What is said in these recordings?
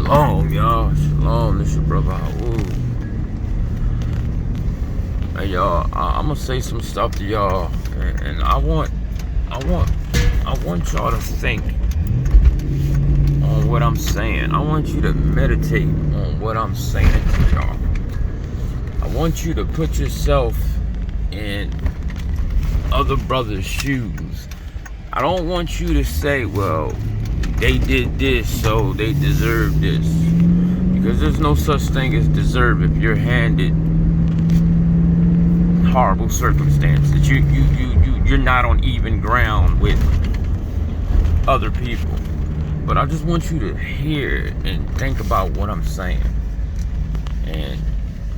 Shalom, y'all. Shalom. This your brother Hawoo. Hey, y'all. I'm gonna say some stuff to y'all, and I want y'all to think on what I'm saying. I want you to meditate on what I'm saying to y'all. I want you to put yourself in other brothers' shoes. I don't want you to say, well, they did this, so they deserve this. Because there's no such thing as deserve if you're handed horrible circumstances. You're not on even ground with other people. But I just want you to hear and think about what I'm saying. And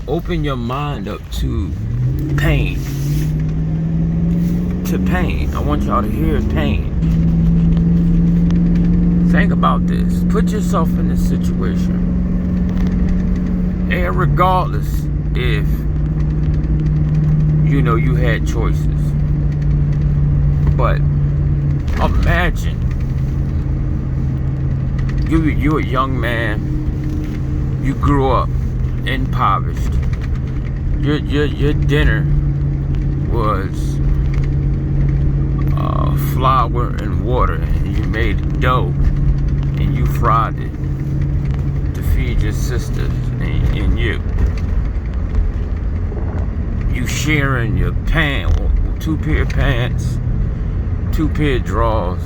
open your mind up to pain. To pain. I want y'all to hear pain. Think about this. Put yourself in this situation. And regardless if you had choices. But imagine you're a young man. You grew up impoverished. Your dinner was flour and water, and you made dough and you fried it to feed your sisters and you sharing your two pair of pants, two pair of drawers,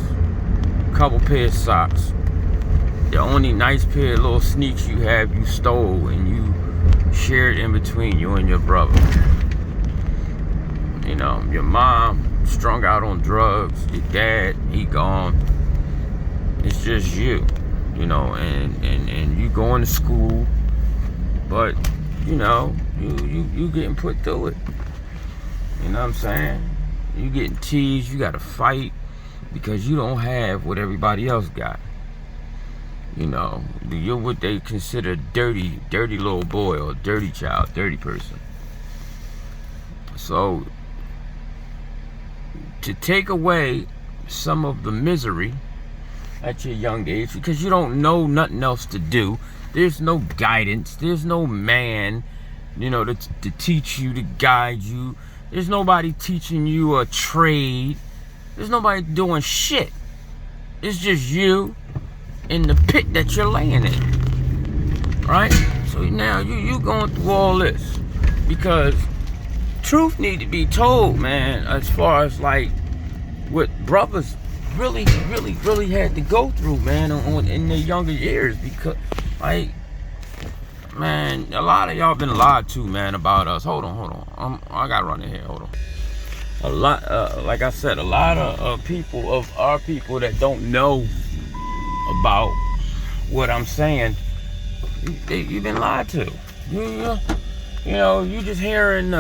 couple pair of socks. The only nice pair of little sneaks you have, you stole and you shared in between you and your brother. Your mom strung out on drugs, your dad, he gone. It's just you, and you going to school, but you getting put through it. You know what I'm saying? You getting teased, you gotta fight because you don't have what everybody else got. You're what they consider dirty little boy or dirty child, dirty person. So to take away some of the misery at your young age, because you don't know nothing else to do. There's no guidance. There's no man, to teach you, to guide you. There's nobody teaching you a trade. There's nobody doing shit. It's just you in the pit that you're laying in. Right? So now you going through all this because truth need to be told, man, as far as like what brothers really had to go through, man, in their younger years. Because man, a lot of y'all been lied to, man, about us. Hold on. I gotta run in here. Hold on. A lot, like I said, a lot of people of our people that don't know about what I'm saying, you've been lied to. You just hearing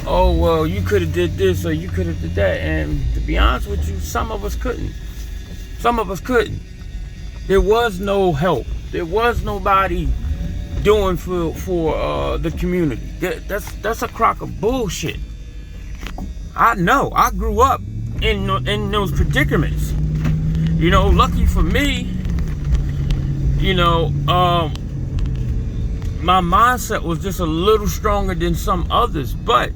oh, well, you could have did this or you could have did that. And to be honest with you, some of us couldn't. There was no help. There was nobody doing for the community. That's a crock of bullshit. I know. I grew up in those predicaments. Lucky for me, my mindset was just a little stronger than some others, but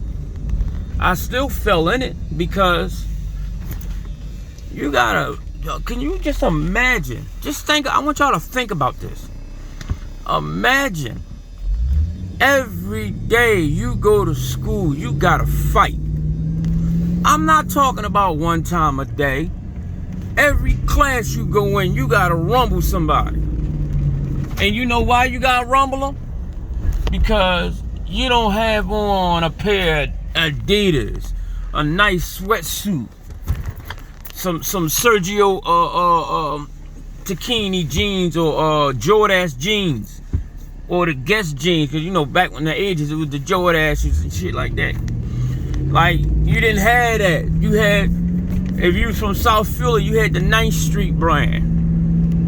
I still fell in it because can you just imagine? Just think, I want y'all to think about this. Imagine every day you go to school, you gotta fight. I'm not talking about one time a day. Every class you go in, you gotta rumble somebody. And you know why you gotta rumble them? Because you don't have on a pair of Adidas, a nice sweatsuit, some Sergio Tacchini jeans or Jordache jeans or the Guess jeans, because back in the ages it was the Jordashes and shit like that. Like, you didn't have that. You had, if you was from South Philly, you had the 9th Street brand.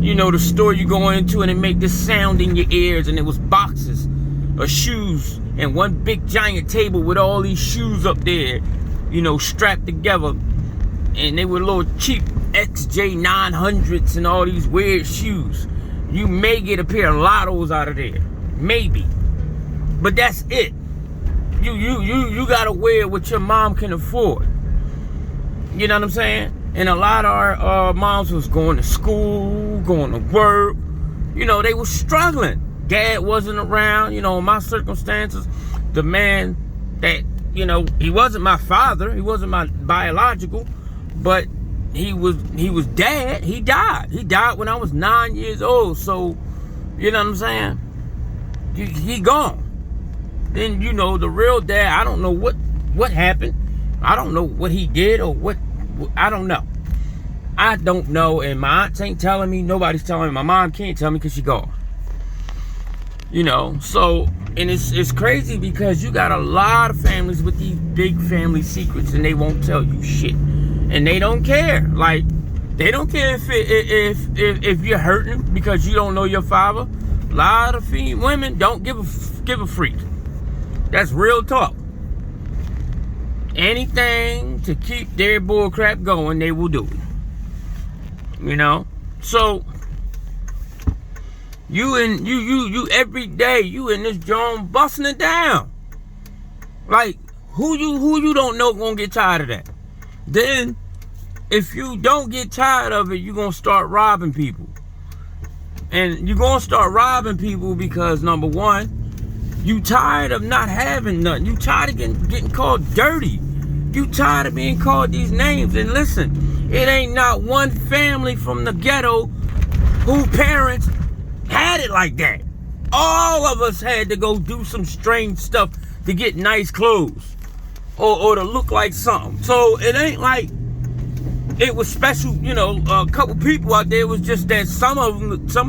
The store you go into and it make this sound in your ears, and it was boxes of shoes and one big giant table with all these shoes up there, strapped together. And they were little cheap XJ900s and all these weird shoes. You may get a pair of lottos out of there. Maybe. But that's it. You gotta wear what your mom can afford. You know what I'm saying? And a lot of our moms was going to school, going to work. You know, they were struggling. Dad wasn't around. You know, in my circumstances, the man that, you know, he wasn't my father. He wasn't my biological, but he was dad. He died. He died when I was 9 years old. So, you know what I'm saying? He gone. Then, you know, the real dad, I don't know what happened. I don't know what he did or what. I don't know. I don't know. And my aunts ain't telling me. Nobody's telling me. My mom can't tell me because she gone. You know, so, and it's crazy because you got a lot of families with these big family secrets and they won't tell you shit. And they don't care. Like, they don't care if you're hurting because you don't know your father. A lot of women don't give a freak. That's real talk. Anything to keep their bull crap going, they will do it. You know? So you every day you in this joint busting it down. Like, who you don't know gonna get tired of that? Then if you don't get tired of it, you're gonna start robbing people. And you're gonna start robbing people because, number one, you tired of not having nothing. You tired of getting called dirty. You tired of being called these names. And listen, it ain't not one family from the ghetto whose parents had it like that. All of us had to go do some strange stuff to get nice clothes or to look like something. So it ain't like it was special, you know, a couple people out there. It was just that some of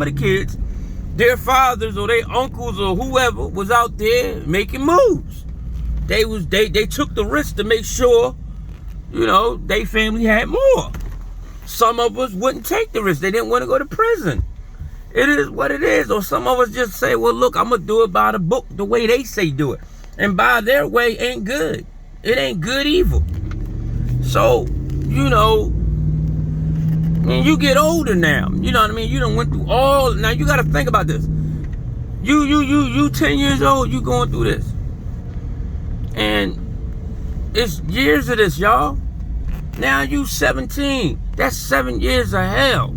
the kids, their fathers or their uncles or whoever was out there making moves. They took the risk to make sure, you know, they family had more. Some of us wouldn't take the risk. They didn't want to go to prison. It is what it is. Or some of us just say, well, look, I'm going to do it by the book, the way they say do it. And by their way ain't good. It ain't good evil. So, you know, when you get older now, you know what I mean? You done went through all. Now you got to think about this. You 10 years old, you going through this. And it's years of this, y'all. Now you 17. That's 7 years of hell.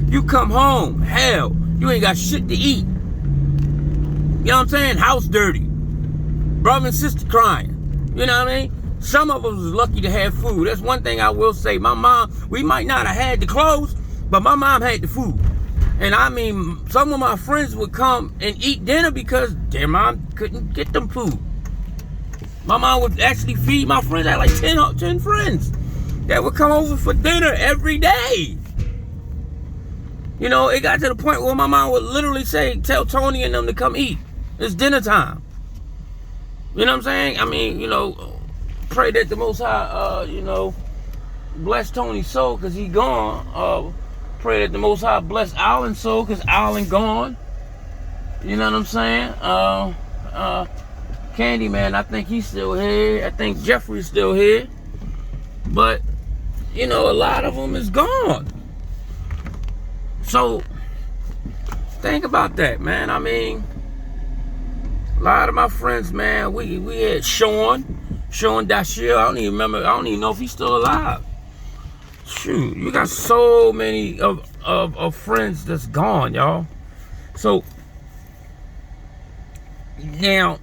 You come home, hell. You ain't got shit to eat. You know what I'm saying? House dirty. Brother and sister crying. You know what I mean? Some of us was lucky to have food. That's one thing I will say. My mom, we might not have had the clothes, but my mom had the food. And I mean, some of my friends would come and eat dinner because their mom couldn't get them food. My mom would actually feed my friends. I had like 10 friends that would come over for dinner every day. You know, it got to the point where my mom would literally say, tell Tony and them to come eat. It's dinner time. You know what I'm saying? I mean, you know, pray that the Most High, you know, bless Tony's soul because he gone. Pray that the Most High bless Alan's soul because Alan gone. You know what I'm saying? Candyman, I think he's still here. I think Jeffrey's still here. But, you know, a lot of them is gone. So, think about that, man. I mean, a lot of my friends, man, we had Sean Dashiell. I don't even know if he's still alive. Shoot, you got so many of friends that's gone, y'all. So, now,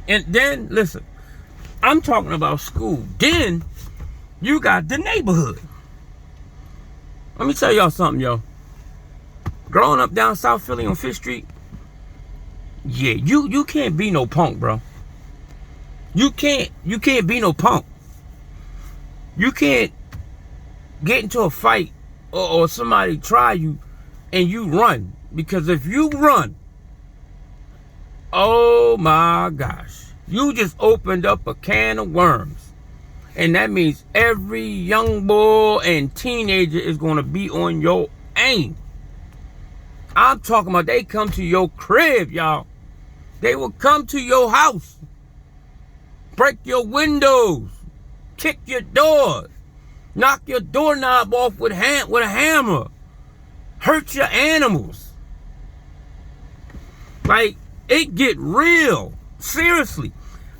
and then, listen, I'm talking about school. Then, you got the neighborhood. Let me tell y'all something, yo. Growing up down South Philly on 5th Street, yeah, you can't be no punk, bro. You can't be no punk. You can't get into a fight or somebody try you and you run. Because if you run, oh my gosh, you just opened up a can of worms. And that means every young boy and teenager is going to be on your aim. I'm talking about they come to your crib, y'all. They will come to your house, break your windows, kick your doors, knock your doorknob off with a hammer, hurt your animals. Like, it get real. Seriously.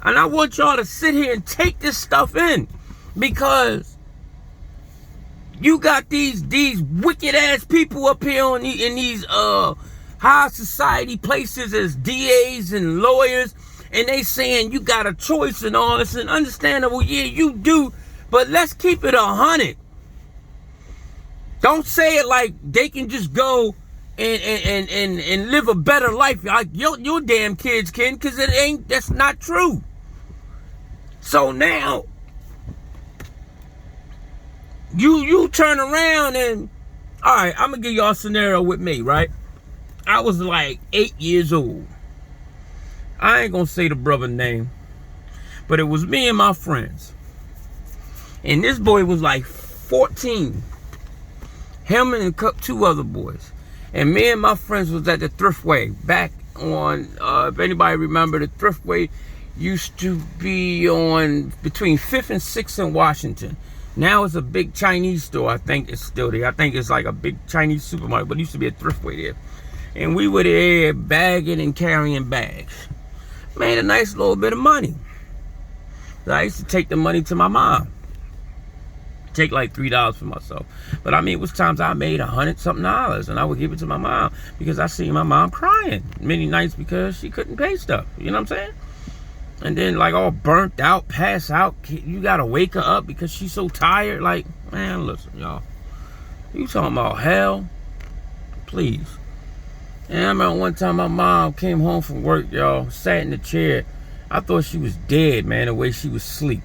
And I want y'all to sit here and take this stuff in. Because you got these wicked ass people up here in these high society places as DAs and lawyers, and they saying you got a choice and all this, and understandable, yeah, you do, but let's keep it 100. Don't say it like they can just go and live a better life like your damn kids can, because that's not true. So now you turn around and, all right, I'm gonna give y'all a scenario with me, right? I was like 8 years old. I ain't gonna say the brother's name, but it was me and my friends. And this boy was like 14. Him and two other boys. And me and my friends was at the Thriftway back on, if anybody remember, the Thriftway used to be on between 5th and 6th in Washington. Now it's a big Chinese store. I think it's still there. I think it's like a big Chinese supermarket, but it used to be a Thriftway there. And we were there bagging and carrying bags. Made a nice little bit of money. So I used to take the money to my mom. Take like $3 for myself. But I mean, it was times I made $100-something, and I would give it to my mom because I seen my mom crying many nights because she couldn't pay stuff. You know what I'm saying? And then like all burnt out, pass out. You gotta wake her up because she's so tired. Like, man, listen, y'all. You talking about hell? Please. And I remember one time my mom came home from work, y'all, sat in the chair. I thought she was dead, man, the way she was asleep.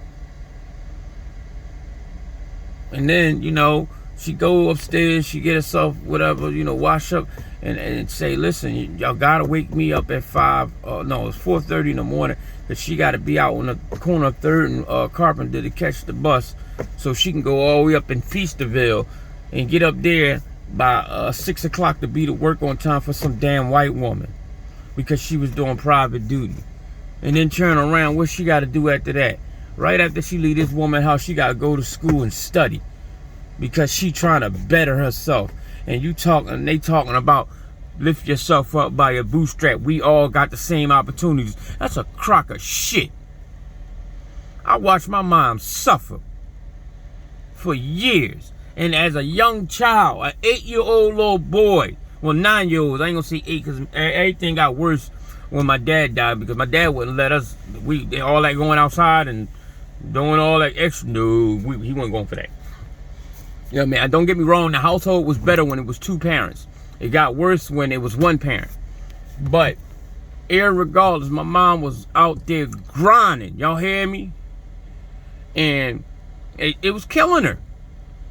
And then, you know, she go upstairs, she get herself, whatever, you know, wash up and say, listen, y'all gotta wake me up at 5, no, it's 4:30 in the morning, because she gotta be out on the corner of 3rd and Carpenter to catch the bus so she can go all the way up in Feasterville and get up there by 6 o'clock to be to work on time for some damn white woman because she was doing private duty. And then turn around, what she got to do after that? Right after she leave this woman house, she got to go to school and study because she trying to better herself. And they talking about lift yourself up by your bootstrap. We all got the same opportunities. That's a crock of shit. I watched my mom suffer for years. And as a young child, an 8-year-old little boy, well, 9-year-olds, I ain't gonna say 8 because everything got worse when my dad died, because my dad wouldn't let us, all that going outside and doing all that extra, no, he wasn't going for that. You know what I mean? Don't get me wrong, the household was better when it was 2 parents. It got worse when it was 1 parent. But irregardless, my mom was out there grinding, y'all hear me? And it was killing her.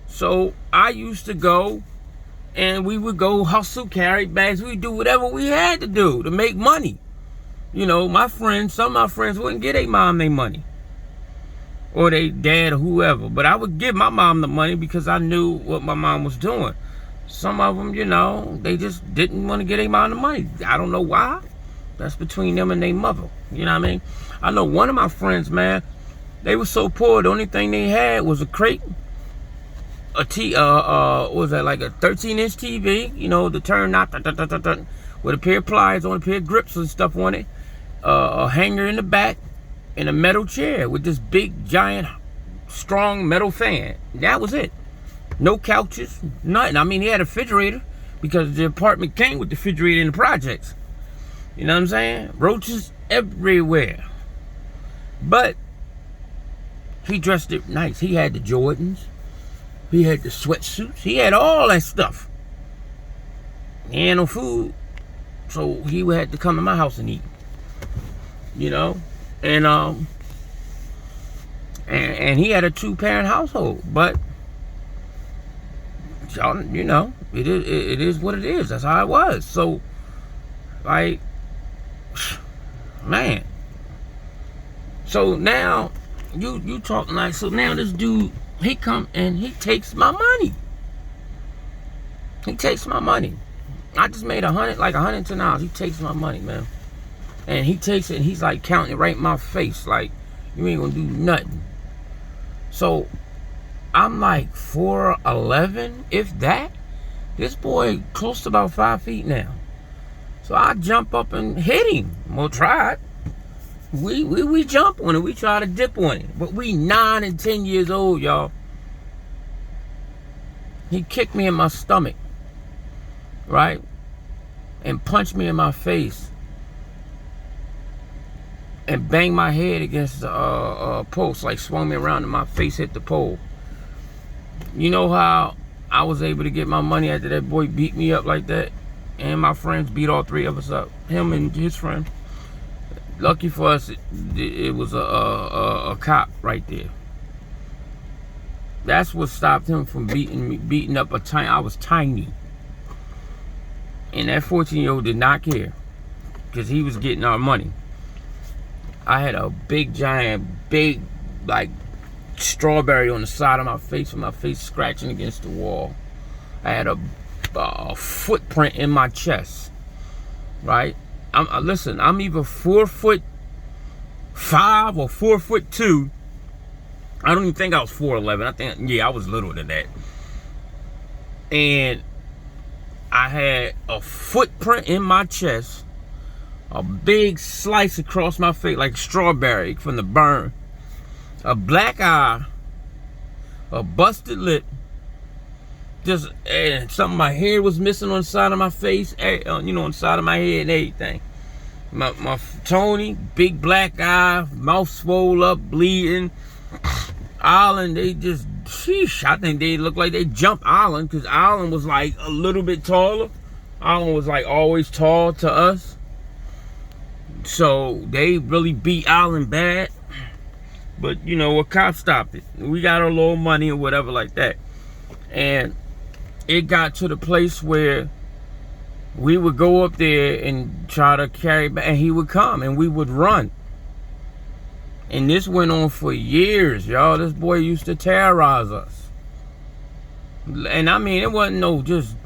So I used to go, and we would go hustle, carry bags. We'd do whatever we had to do to make money. You know, some of my friends wouldn't give their mom their money, or their dad, or whoever. But I would give my mom the money because I knew what my mom was doing. Some of them, you know, they just didn't want to give their mom the money. I don't know why. That's between them and their mother. You know what I mean? I know one of my friends, man, they were so poor, the only thing they had was a crate, what was that, like a 13-inch TV, you know, the turn knot, with a pair of pliers on, a pair of grips and stuff on it, a hanger in the back, and a metal chair with this big, giant, strong metal fan. That was it. No couches, nothing. I mean, he had a refrigerator because the apartment came with the refrigerator in the projects. You know what I'm saying? Roaches everywhere. But he dressed it nice. He had the Jordans. He had the sweatsuits. He had all that stuff. He had no food. So he had to come to my house and eat. You know? And he had a 2-parent household. But, you know, it is what it is. That's how it was. So, like, man. So now, you talking like, so now this dude, he come and he takes my money. He takes my money. I just made $110. He takes my money, man. And he takes it and he's like counting it right in my face. Like, you ain't gonna do nothing. So I'm like 4'11", if that. This boy close to about 5 feet now. So I jump up and hit him. Well, tried. We jump on it. We try to dip on it. But we 9 and 10 years old, y'all. He kicked me in my stomach, right? And punched me in my face. And banged my head against the post, like swung me around and my face hit the pole. You know how I was able to get my money after that boy beat me up like that? And my friends beat all 3 of us up. Him and his friend. Lucky for us, it was a cop right there. That's what stopped him from beating up a tiny. I was tiny. And that 14-year-old did not care. Because he was getting our money. I had a big, like, strawberry on the side of my face with my face scratching against the wall. I had a footprint in my chest. Right? Listen, I'm either 4'5" or 4'2". I don't even think I was 4'11". I think, yeah, I was little than that. And I had a footprint in my chest, a big slice across my face like strawberry from the burn, a black eye, a busted lip, just and something. My hair was missing on the side of my face, you know, on the side of my head and everything. My Tony, big black eye, mouth swole up, bleeding. Island, they just, sheesh, I think they looked like they jumped Island, because Island was like a little bit taller. Island was like always tall to us. So they really beat Island bad. But you know, a cop stopped it. We got our little money or whatever like that. And it got to the place where we would go up there and try to carry back, and he would come and we would run. And this went on for years, y'all. This boy used to terrorize us. And I mean, it wasn't no just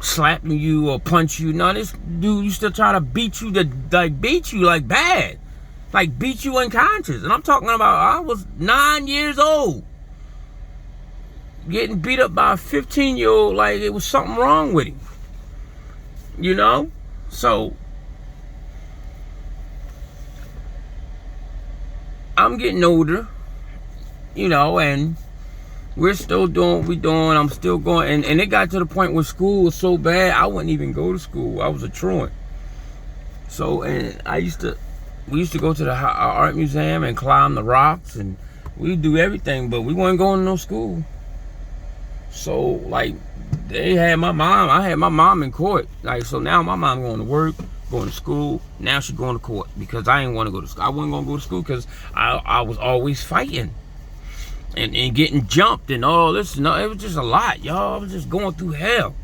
slapping you or punch you. No, this dude used to try to beat you like bad. Like beat you unconscious. And I'm talking about, I was 9 years old. Getting beat up by a 15-year-old like it was something wrong with him. You know? So I'm getting older, you know, and we're still doing what we're doing. I'm still going. And it got to the point where school was so bad, I wouldn't even go to school. I was a truant. So, and we used to go to the art museum and climb the rocks, and we'd do everything, but we weren't going to no school. So, like, I had my mom in court. Like, so now my mom going to work, going to school. Now she's going to court because I didn't want to go to school. I wasn't going to go to school because I was always fighting and getting jumped and all this. No, it was just a lot, y'all. I was just going through hell,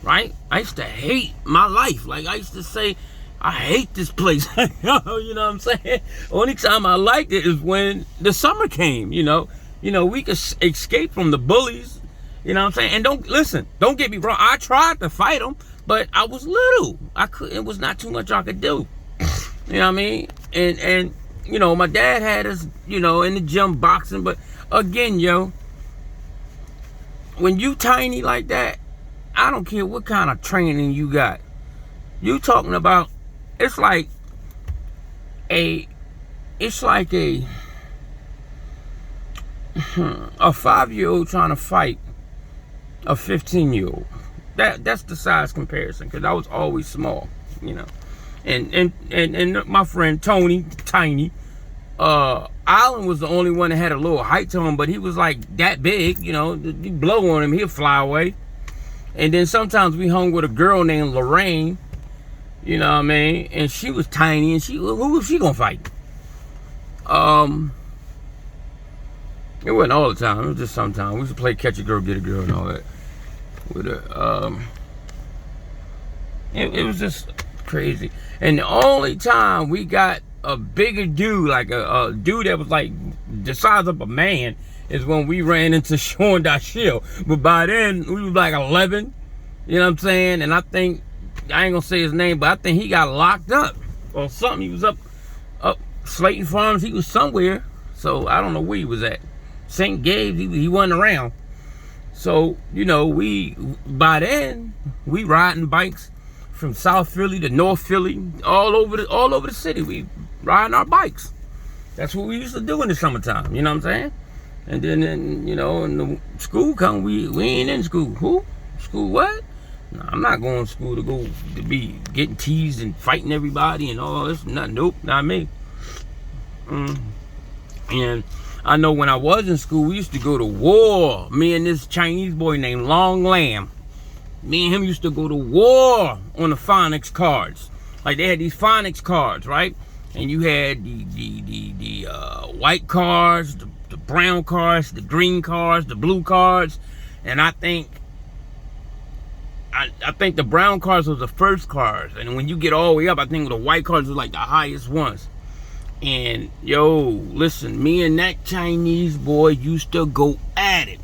right? I used to hate my life. Like, I used to say, I hate this place. You know what I'm saying? Only time I liked it is when the summer came, you know. You know, we could escape from the bullies, you know what I'm saying? And don't get me wrong. I tried to fight them, but I was little. It was not too much I could do. You know what I mean? And you know, my dad had us, you know, in the gym boxing. But again, yo, when you tiny like that, I don't care what kind of training you got. You talking about, it's like a 5-year-old trying to fight a 15-year-old. That's the size comparison, because I was always small, you know. And my friend Tony, tiny, Island was the only one that had a little height to him, but he was like that big, you know. You blow on him, he'll fly away. And then sometimes we hung with a girl named Lorraine, you know what I mean? And she was tiny, and who was she gonna fight? It wasn't all the time, it was just sometimes. We used to play catch a girl, get a girl and all that with her. It was just crazy. And the only time we got a bigger dude, like a dude that was like the size of a man, is when we ran into Sean Dashiell. But by then, we was like 11, you know what I'm saying? And I think, I ain't gonna say his name, but I think he got locked up or something. He was up Slayton Farms, he was somewhere. So I don't know where he was at. St. Gabe's, he wasn't around. So, you know, by then, we riding bikes from South Philly to North Philly, all over the city. We riding our bikes. That's what we used to do in the summertime. You know what I'm saying? And then you know, when the school come, we ain't in school. Who? School what? No, I'm not going to school to be getting teased and fighting everybody and all this. Nope, not me. And I know when I was in school, we used to go to war. Me and this Chinese boy named Long Lamb. Me and him used to go to war on the phonics cards. Like they had these phonics cards, right? And you had the white cards, the brown cards, the green cards, the blue cards, and I think the brown cards was the first cards, and when you get all the way up, I think the white cards were like the highest ones. And yo, listen, me and that Chinese boy used to go at it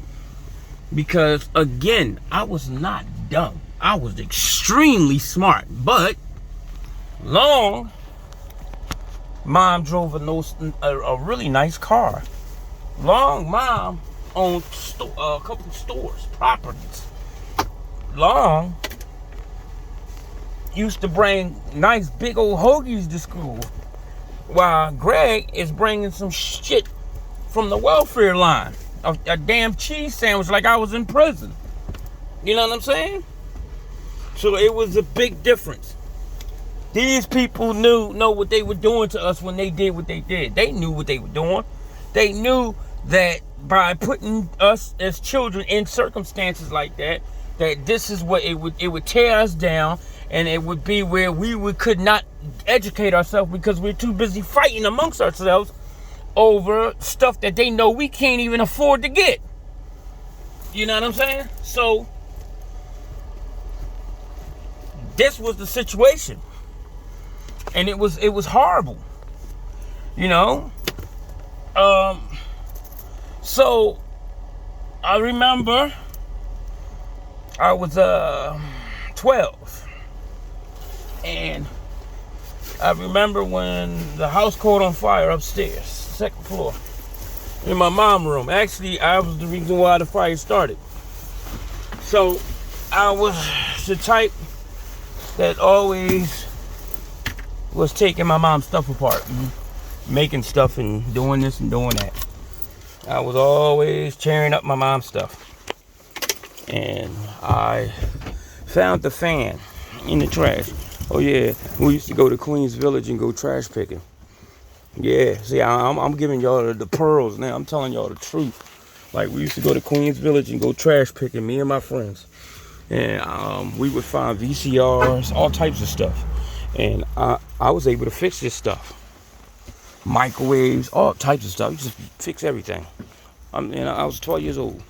because again, I was not dumb. I was extremely smart, but Long mom drove a really nice car. Long mom owned a couple of stores, properties. Long used to bring nice big old hoagies to school, while Greg is bringing some shit from the welfare line, a damn cheese sandwich like I was in prison. You know what I'm saying? So it was a big difference. These people know what they were doing to us when they did what they did. They knew what they were doing. They knew that by putting us as children in circumstances like that this is what it would tear us down, and it would be where we could not educate ourselves because we're too busy fighting amongst ourselves over stuff that they know we can't even afford to get. You know what I'm saying? So this was the situation, and it was horrible. You know. So I remember I was 12, and I remember when the house caught on fire upstairs, second floor, in my mom's room. Actually, I was the reason why the fire started. So I was the type that always was taking my mom's stuff apart, making stuff and doing this and doing that. I was always tearing up my mom's stuff. And I found the fan in the trash. Oh yeah, we used to go to Queens Village and go trash picking. Yeah, see, I'm giving y'all the pearls now. I'm telling y'all the truth. Like, we used to go to Queens Village and go trash picking, me and my friends. And we would find VCRs, all types of stuff. And I was able to fix this stuff. Microwaves, all types of stuff. You just fix everything. I was 12 years old.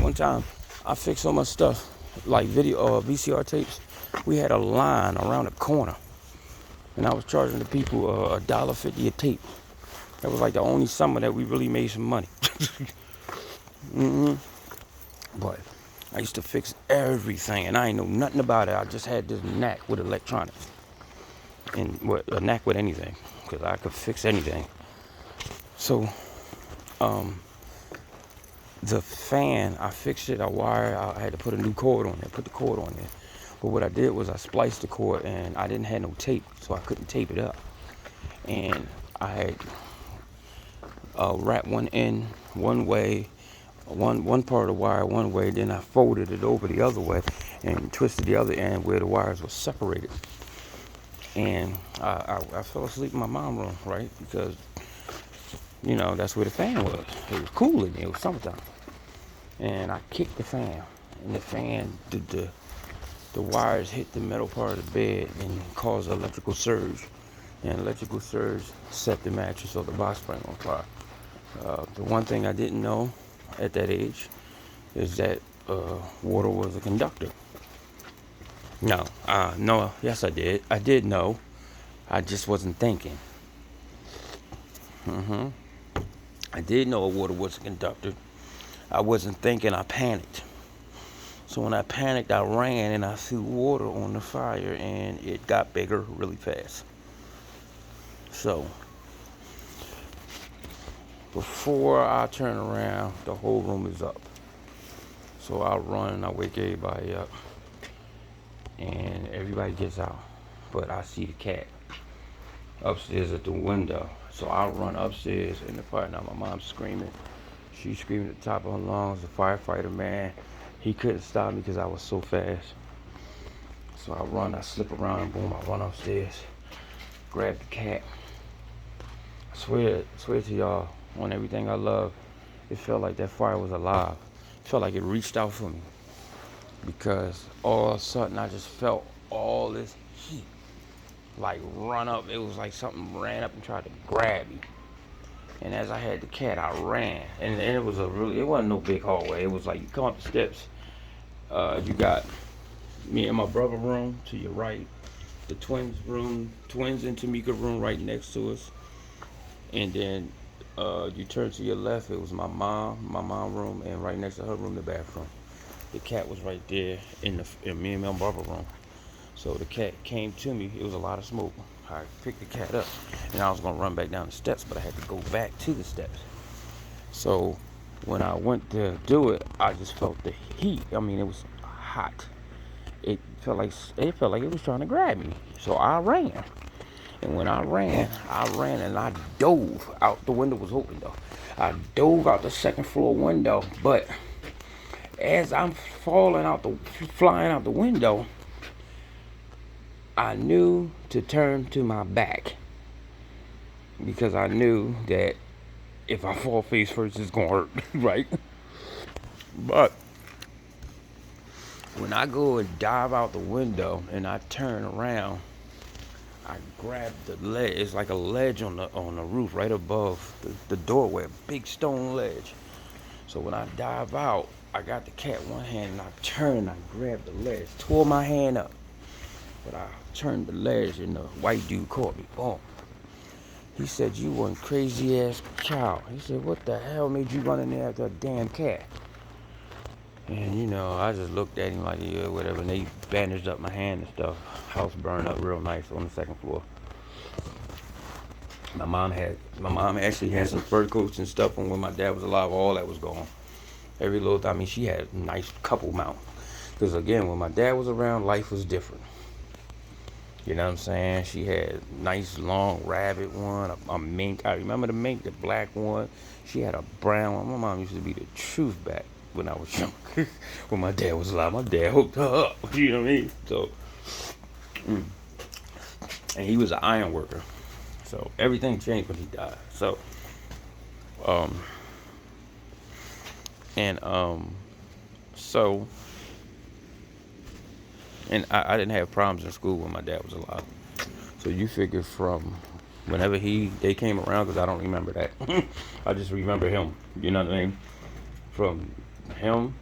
One time, I fixed so much stuff, like VCR tapes. We had a line around the corner, and I was charging the people $1.50 a tape. That was like the only summer that we really made some money. But I used to fix everything, and I ain't know nothing about it. I just had this knack with electronics, and a knack with anything, because I could fix anything. So, the fan, I fixed it. I had to put a new cord on there, put the cord on there. But what I did was I spliced the cord, and I didn't have no tape, so I couldn't tape it up. And I had wrapped one end one way, one part of the wire one way, then I folded it over the other way and twisted the other end where the wires were separated. And I fell asleep in my mom's room, right? Because, you know, that's where the fan was. It was cool in there. It was summertime. And I kicked the fan. And the fan, the wires hit the metal part of the bed and caused an electrical surge. And electrical surge set the mattress or the box spring on fire. The one thing I didn't know at that age is that water was a conductor. No, yes I did. I did know. I just wasn't thinking. I did know water was a conductor. I wasn't thinking, I panicked. So when I panicked, I ran and I threw water on the fire, and it got bigger really fast. So before I turn around, the whole room is up. So I run and I wake everybody up. and everybody gets out, but I see the cat upstairs at the window. So I run upstairs in the fire. Now my mom's screaming. She's screaming at the top of her lungs. The firefighter, man, he couldn't stop me because I was so fast. So I run, I slip around, and boom, I run upstairs, grab the cat. I swear to y'all, on everything I love, it felt like that fire was alive. It felt like it reached out for me. Because all of a sudden I just felt all this heat like run up. It was like something ran up and tried to grab me. And as I had the cat, I ran. And it wasn't no big hallway. It was like you come up the steps. You got me and my brother room to your right. The twins and Tamika room right next to us. And then you turn to your left, it was my mom room, and right next to her room, the bathroom. The cat was right there in me and my brother room. So the cat came to me. It was a lot of smoke. I picked the cat up, and I was gonna run back down the steps, but I had to go back to the steps. So when I went to do it, I just felt the heat. I mean, it was hot. It felt like it was trying to grab me. So I ran. And when I ran and I dove out. The window was open though. I dove out the second floor window, but as I'm flying out the window, I knew to turn to my back because I knew that if I fall face first, it's gonna hurt, right? But when I go and dive out the window and I turn around, I grabbed the ledge. It's like a ledge on the roof right above the doorway, a big stone ledge. So when I dive out, I got the cat in one hand and I turned and I grabbed the ledge, tore my hand up. But I turned the ledge and the white dude caught me. Boom. He said, "You one crazy ass cow." He said, "What the hell made you run in there after a damn cat?" And I just looked at him like, yeah, whatever. And they bandaged up my hand and stuff. House burned up real nice on the second floor. My mom actually had some fur coats and stuff on when my dad was alive. All that was gone. Every little thing. I mean, she had a nice couple mount. Because again, when my dad was around, life was different. You know what I'm saying? She had nice long rabbit one, a mink. I remember the mink, the black one. She had a brown one. My mom used to be the truth back when I was young. When my dad was alive, my dad hooked her up. You know what I mean? So, and he was an iron worker. So everything changed when he died. So, and I didn't have problems in school when my dad was alive. So you figure from whenever they came around, because I don't remember that. I just remember him. You know what I mean? From him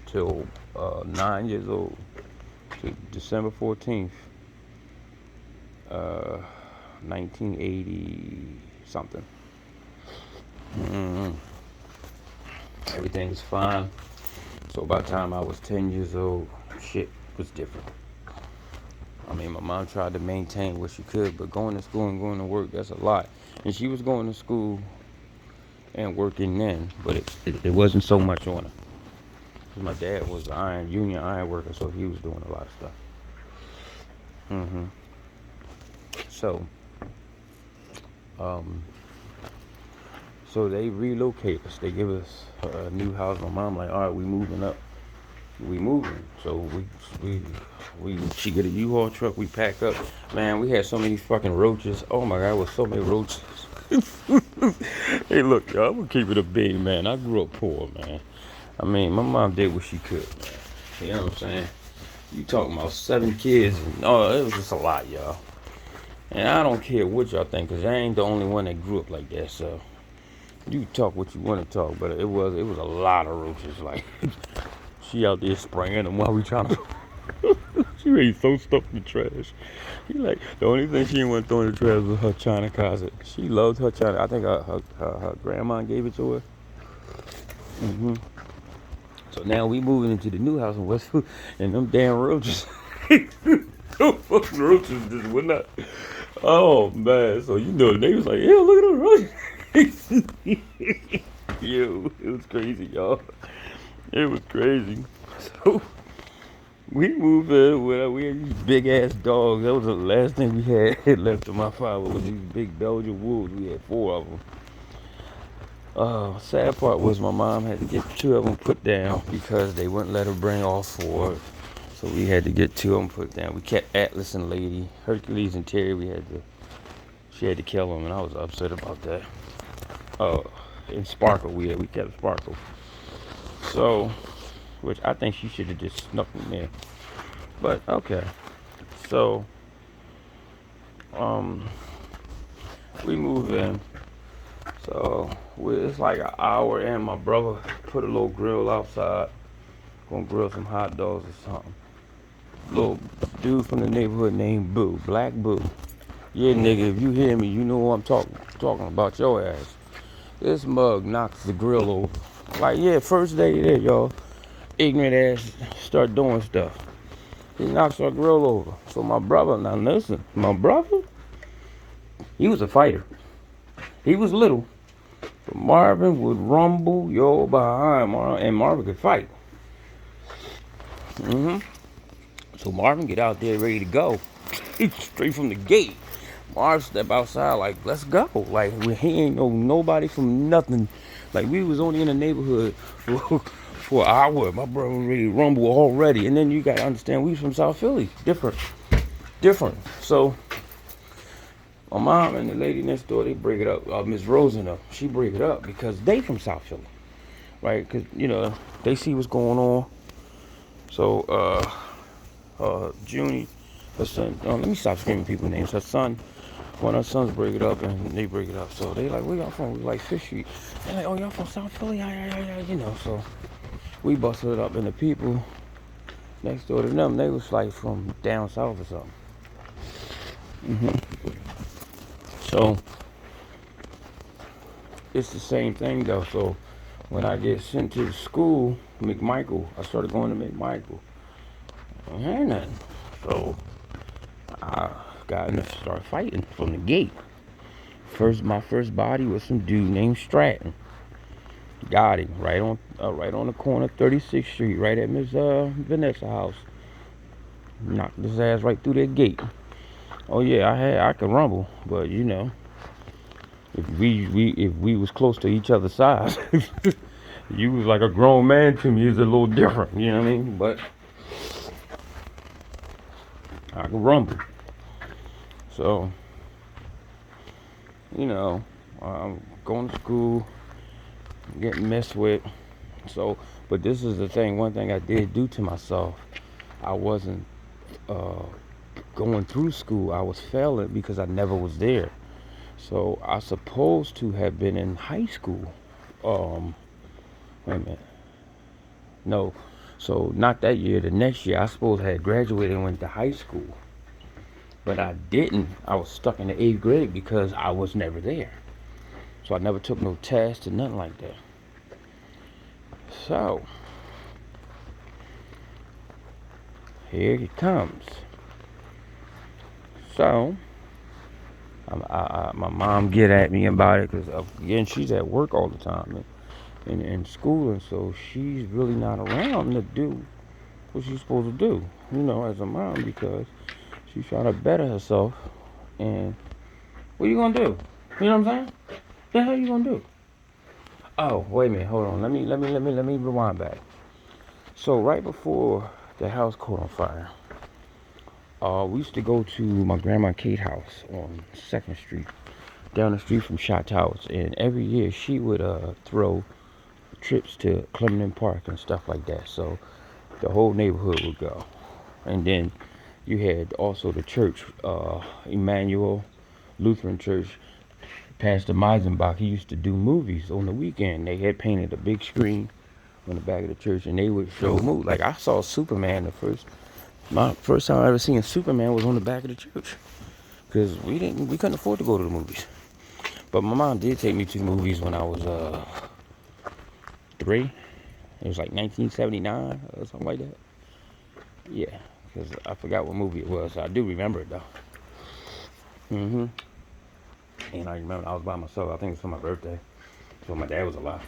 till 9 years old to December 14th, 1980 something. Everything was fine. So by the time I was 10 years old, shit was different. I mean, my mom tried to maintain what she could, but going to school and going to work, that's a lot. And she was going to school and working then, but it wasn't so much on her. Because my dad was an union iron worker, so he was doing a lot of stuff. So, so they relocate us. They give us a new house. My mom like, all right, we moving up. We moving. So she get a U-Haul truck. We pack up. Man, we had so many fucking roaches. Oh my God, with so many roaches. Hey, look, y'all, I'm gonna keep it a bean, man. I grew up poor, man. I mean, my mom did what she could, man. You know what I'm saying? You talking about 7 kids. And, it was just a lot, y'all. And I don't care what y'all think, because I ain't the only one that grew up like that. So you talk what you want to talk, but it was a lot of roaches. Like, she out there spraying them while we trying to. She ready to throw stuff in the trash. She like, the only thing she didn't want to throw in the trash was her china closet. She loved her china. I think her grandma gave it to her. So now we moving into the new house in Westwood, and them damn roaches. Them fucking roaches just would not. Oh man, so they was like, yo, look at those roaches. Yo, it was crazy, y'all. It was crazy. So We moved in with we had these big ass dogs. That was the last thing we had left of my father was these big Belgian wolves. We had 4 of them. Sad part was my mom had to get 2 of them put down because they wouldn't let her bring all 4. So we had to get 2 of them put down. We kept Atlas and Lady, Hercules and Terry. She had to kill them, and I was upset about that. And Sparkle, we kept Sparkle. So, which I think she should have just snuck in there. But okay. So, we moved in. So it's like an hour, and my brother put a little grill outside. Gonna grill some hot dogs or something. Little dude from the neighborhood named Boo, Black Boo. Yeah, nigga, if you hear me, you know what I'm talking about your ass. This mug knocks the grill over. Like, yeah, first day there, y'all. Ignorant ass start doing stuff. He knocks our grill over. So my brother, now listen, my brother, he was a fighter. He was little. But Marvin would rumble yo behind Marvin, and Marvin could fight. So Marvin get out there ready to go. Straight from the gate. Marvin step outside like, let's go. Like, he ain't know nobody from nothing. Like, we was only in the neighborhood for an hour. My brother was ready to rumble already. And then you got to understand, we was from South Philly. Different. So, my mom and the lady next door, they break it up. Miss Rosen, she break it up because they from South Philly. Right? Because, they see what's going on. So, Junie, her son, let me stop screaming people's names. Her son, one of her sons break it up, and they break it up. So they like, where y'all from? We like Fish Street. They're like, oh, y'all from South Philly? Yeah. So we busted it up, and the people next door to them, they was like from down south or something. So it's the same thing though. So when I get sent to school, McMichael, I started going to McMichael. I had nothing. So I got in to start fighting from the gate. My first body was some dude named Stratton. Got him right on the corner, 36th Street, right at Miss Vanessa's house. Knocked his ass right through that gate. Oh yeah, I could rumble, but if we was close to each other's size, you was like a grown man to me. It's a little different, you know what I mean? But I could rumble. So, I'm going to school, getting messed with. So, but this is the thing. One thing I did do to myself, I wasn't going through school. I was failing because I never was there. So I supposed to have been in high school. Wait a minute. No. So not that year. The next year, I supposed I had graduated and went to high school. But I didn't. I was stuck in the 8th grade because I was never there. So I never took no tests or nothing like that. So here it comes. So my mom get at me about it because again she's at work all the time and in school, and so she's really not around to do what she's supposed to do, as a mom, because she's trying to better herself. And what are you gonna do? You know what I'm saying? What the hell you gonna do? Oh, wait a minute, hold on. Let me rewind back. So right before the house caught on fire, we used to go to my grandma Kate's house on 2nd Street, down the street from Shot Towers, and every year she would throw trips to Clemson Park and stuff like that. So the whole neighborhood would go, and then you had also the church, Emmanuel Lutheran Church. Pastor Meisenbach, he used to do movies on the weekend. They had painted a big screen on the back of the church, and they would show movies. Like I saw Superman my first time I ever seen Superman was on the back of the church, because we couldn't afford to go to the movies. But my mom did take me to the movies when I was 3. It was like 1979 or something like that. Yeah, because I forgot what movie it was. I do remember it though. And I remember I was by myself. I think it was for my birthday. So my dad was alive.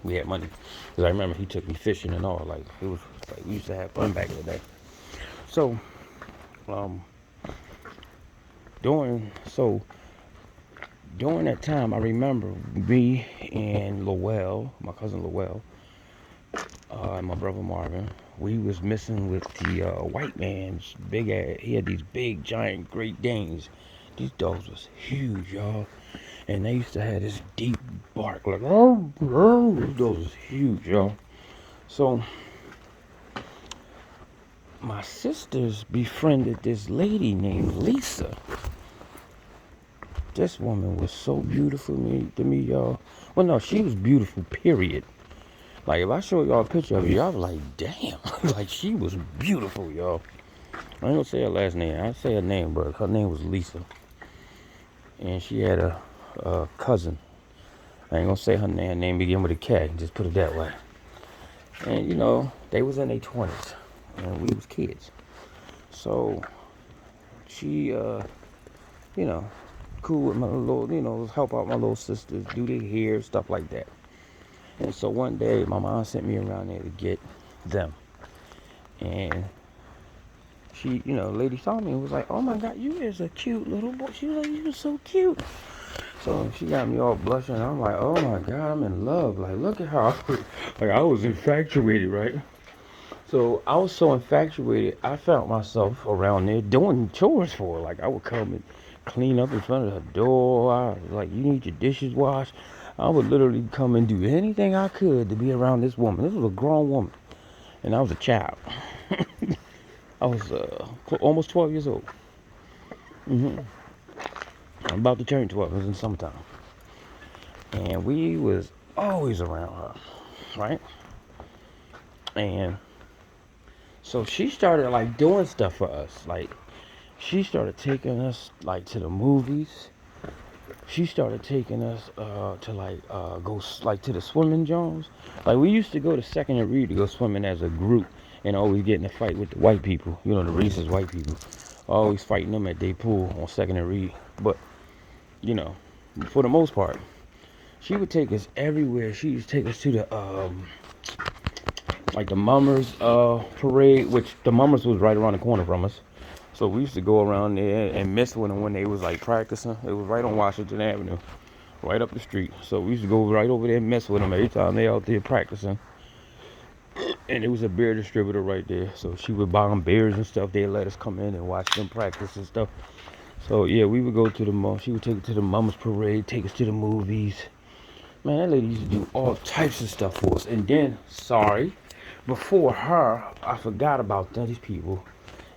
We had money. Because I remember he took me fishing and all. Like, it was like we used to have fun back in the day. So, um, during so during that time, I remember me and Lowell, my cousin Lowell, and my brother Marvin. We was messing with the white man's big ass. He had these big, giant Great Danes. These dogs was huge, y'all, and they used to have this deep bark, like oh, oh. These dogs was huge, y'all. So my sisters befriended this lady named Lisa. This woman was so beautiful to me, y'all. Well, no, she was beautiful, period. Like, if I show y'all a picture of her, y'all be like, damn. Like, she was beautiful, y'all. I ain't gonna say her last name. I say her name, but her name was Lisa. And she had a cousin. I ain't gonna say her name. Her name began with a K. Just put it that way. And, they was in their 20s. And we was kids. So, she, cool with my little, help out my little sisters, do their hair, stuff like that. And so one day, my mom sent me around there to get them. And she, lady saw me and was like, oh my God, you is a cute little boy. She was like, you are so cute. So she got me all blushing. I'm like, oh my God, I'm in love. Like, look at how, like, I was infatuated, right? So I was so infatuated, I found myself around there doing chores for her. Like, I would come and clean up in front of her door. I was like, you need your dishes washed. I would literally come and do anything I could to be around this woman. This was a grown woman, and I was a child. I was almost 12 years old. I'm about to turn 12. It was in summertime. And we was always around her, right? And so she started, like, doing stuff for us. Like, she started taking us, like, to the movies. She started taking us to, like, go, like, to the swimming zones. Like, we used to go to Second and Reed to go swimming as a group and always get in a fight with the white people. The racist white people. Always fighting them at their pool on Second and Reed. But, for the most part, she would take us everywhere. She used to take us to the, like, the Mummers parade, which the Mummers was right around the corner from us. So we used to go around there and mess with them when they was, like, practicing. It was right on Washington Avenue, right up the street. So we used to go right over there and mess with them every time they out there practicing. And it was a beer distributor right there. So she would buy them beers and stuff. They'd let us come in and watch them practice and stuff. So, yeah, we would go to the mom. She would take us to the Mummers parade, take us to the movies. Man, that lady used to do all types of stuff for us. And then, before her, I forgot about these people.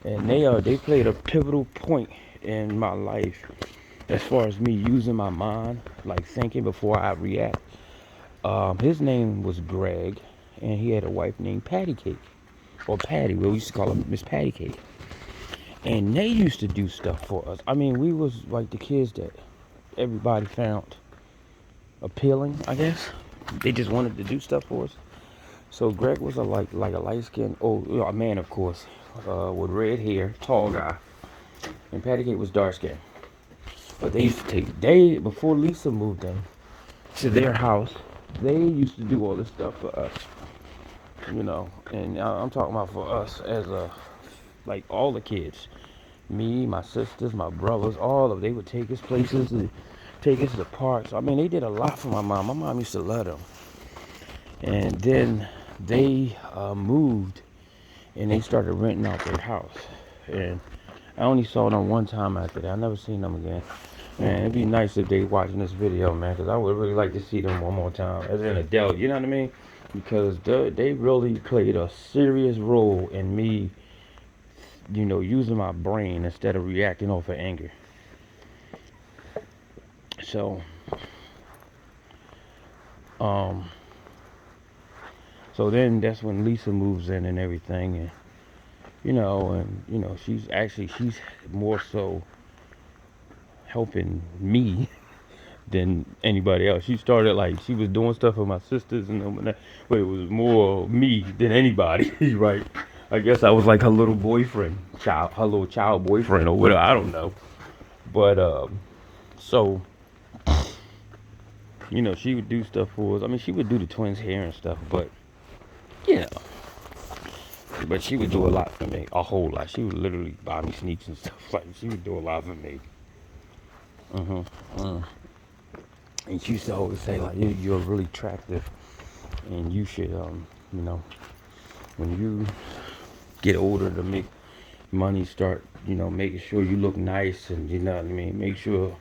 And they played a pivotal point in my life as far as me using my mind, like thinking before I react. His name was Greg, and he had a wife named Patty Cake, or Patty. We used to call her Miss Patty Cake. And they used to do stuff for us. I mean, we was like the kids that everybody found appealing, I guess. They just wanted to do stuff for us. So Greg was a light-skinned, a man, of course, with red hair, tall guy. And Patty Cake was dark-skinned. But they used to before Lisa moved in to their house, they used to do all this stuff for us. And I'm talking about for us as like all the kids. Me, my sisters, my brothers, all of them. They would take us places, take us to the parks. I mean, they did a lot for my mom. My mom used to love them. And then they moved, and they started renting out their house. And I only saw them one time after that. I never seen them again. Man, it'd be nice if they watching this video, man, because I would really like to see them one more time as an adult. You know what I mean? Because they really played a serious role in me, using my brain instead of reacting off of anger. So, so then that's when Lisa moves in and everything, and she's more so helping me than anybody else. She started, like, she was doing stuff for my sisters and them, but it was more me than anybody, right? I guess I was like her little boyfriend, her little child boyfriend or whatever. I don't know, but so she would do stuff for us. I mean, she would do the twins' hair and stuff, but But she would do a lot for me, a whole lot. She would literally buy me sneaks and stuff. Like, she would do a lot for me. And she used to always say, like, you're really attractive, and you should, you know, when you get older to make money, start, you know, making sure you look nice, and you know what I mean, make sure,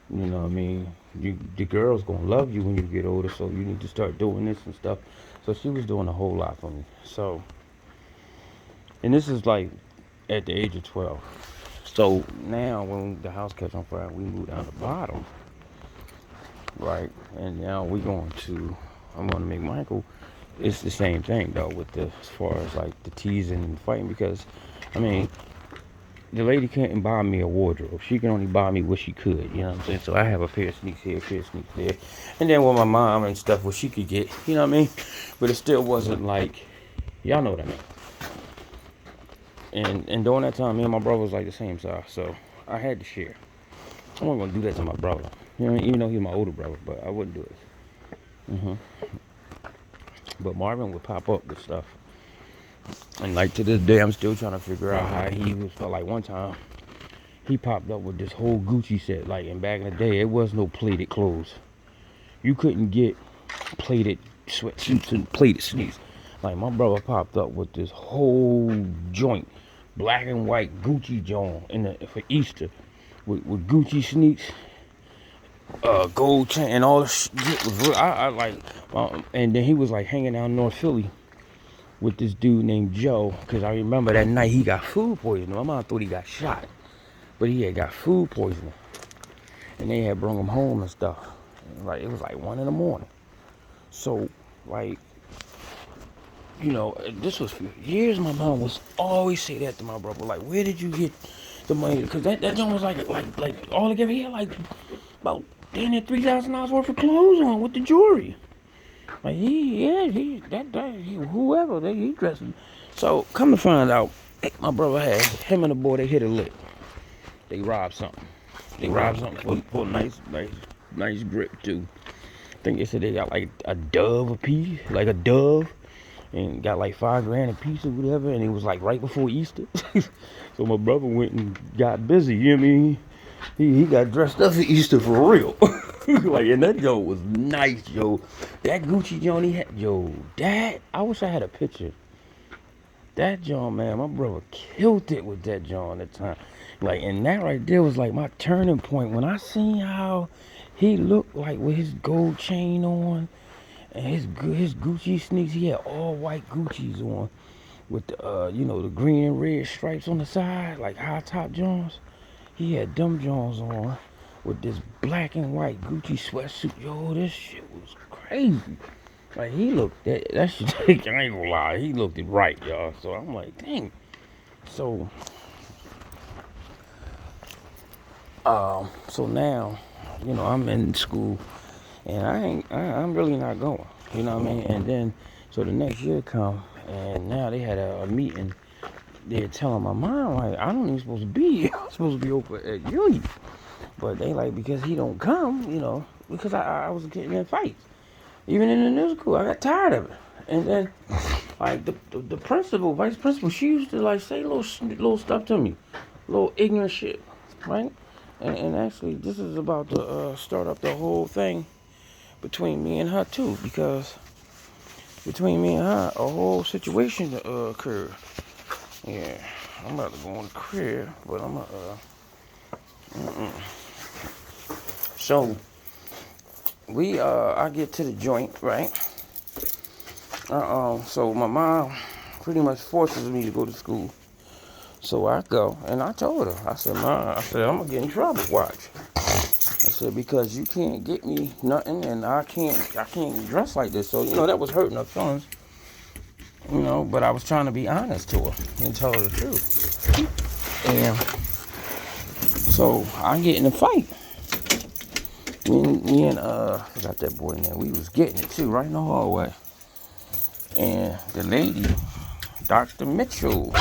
you know what I mean, the girl's gonna love you when you get older, so you need to start doing this and stuff. So she was doing a whole lot for me. So, and this is like at the age of 12. So now when the house catch on fire, we move down the bottom, right? And now I'm gonna make Michael. It's the same thing though with as far as like the teasing and fighting, because I mean, the lady couldn't buy me a wardrobe. She can only buy me what she could, you know what I'm saying? So I have a pair of sneaks here, a pair of sneaks there. And then with my mom and stuff, what she could get, you know what I mean? But it still wasn't like, y'all know what I mean. And during that time, me and my brother was like the same size, so I had to share. I wasn't gonna do that to my brother, you know what I mean? Even though he's my older brother, but I wouldn't do it. But Marvin would pop up with stuff. And like to this day, I'm still trying to figure out how he was. Like one time, he popped up with this whole Gucci set. Like, and back in the day, it was no plated clothes. You couldn't get plated sweatsuits and plated sneaks. Like, my brother popped up with this whole joint, black and white Gucci joint for Easter, with Gucci sneaks, gold chain, and all the shit was real. I like, and then he was like hanging out in North Philly with this dude named Joe, because I remember that night he got food poisoning. My mom thought he got shot, but he had got food poisoning, and they had brought him home and stuff. Like, it was like 1 a.m. So, like, you know, this was for years. My mom was always say that to my brother, like, where did you get the money? Because that joint was like all together, he had like about $3,000 worth of clothes on with the jewelry. Like, he dressed him. So, come to find out, my brother had, him and the boy, they hit a lick. They robbed something. They robbed something for a nice grip, too. I think they said they got like a dove a piece, like a dove, and got like $5,000 a piece or whatever, and it was like right before Easter. So my brother went and got busy, you know what I mean? He got dressed up for Easter for real. Like, and that joint was nice, yo. That Gucci joint he had, yo, I wish I had a picture. That joint, man, my brother killed it with that joint at the time. Like, and that right there was like my turning point when I seen how he looked like with his gold chain on and his Gucci sneaks. He had all white Gucci's on with the, you know, the green and red stripes on the side, like high top joints. He had them joints on with this black and white Gucci sweatsuit. Yo, this shit was crazy. Like, he looked, that shit, I ain't gonna lie, he looked it right, y'all. So I'm like, dang. So now, you know, I'm in school, and I'm really not going, you know what I mean? And then, so the next year come, and now they had a meeting. They're telling my mom, like, I don't even supposed to be here. I'm supposed to be over at uni. But they like, because he don't come, you know, because I was getting in fights. Even in the new school, I got tired of it. And then, like, the principal, vice principal, she used to, like, say little stuff to me. Little ignorant shit, right? And actually, this is about to start up the whole thing between me and her, too. Because between me and her, a whole situation occurred. Yeah, I'm about to go in the crib, but I'm So, I get to the joint, right? So my mom pretty much forces me to go to school. So I go, and I told her, I said, Mom, I'm gonna get in trouble, watch. I said, because you can't get me nothing, and I can't dress like this. So, you know, that was hurting her feelings. You know, but I was trying to be honest to her and tell her the truth. And so I get in a fight. Me and I forgot that boy in there. We was getting it too, right in the hallway. And the lady, Dr. Mitchell,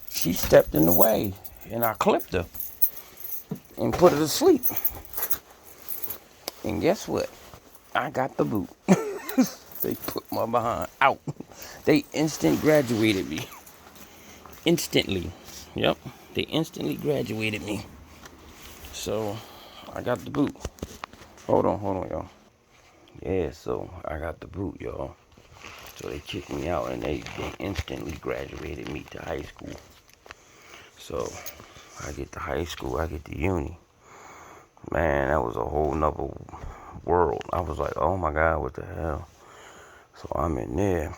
she stepped in the way, and I clipped her and put her to sleep. And guess what? I got the boot. They put my behind out. They instant graduated me. Instantly. Yep. They instantly graduated me. So, I got the boot. Hold on, y'all. Yeah, so I got the boot, y'all. So they kicked me out and they instantly graduated me to high school. So I get to high school, I get to uni. Man, that was a whole nother world. I was like, oh my God, what the hell? So I'm in there.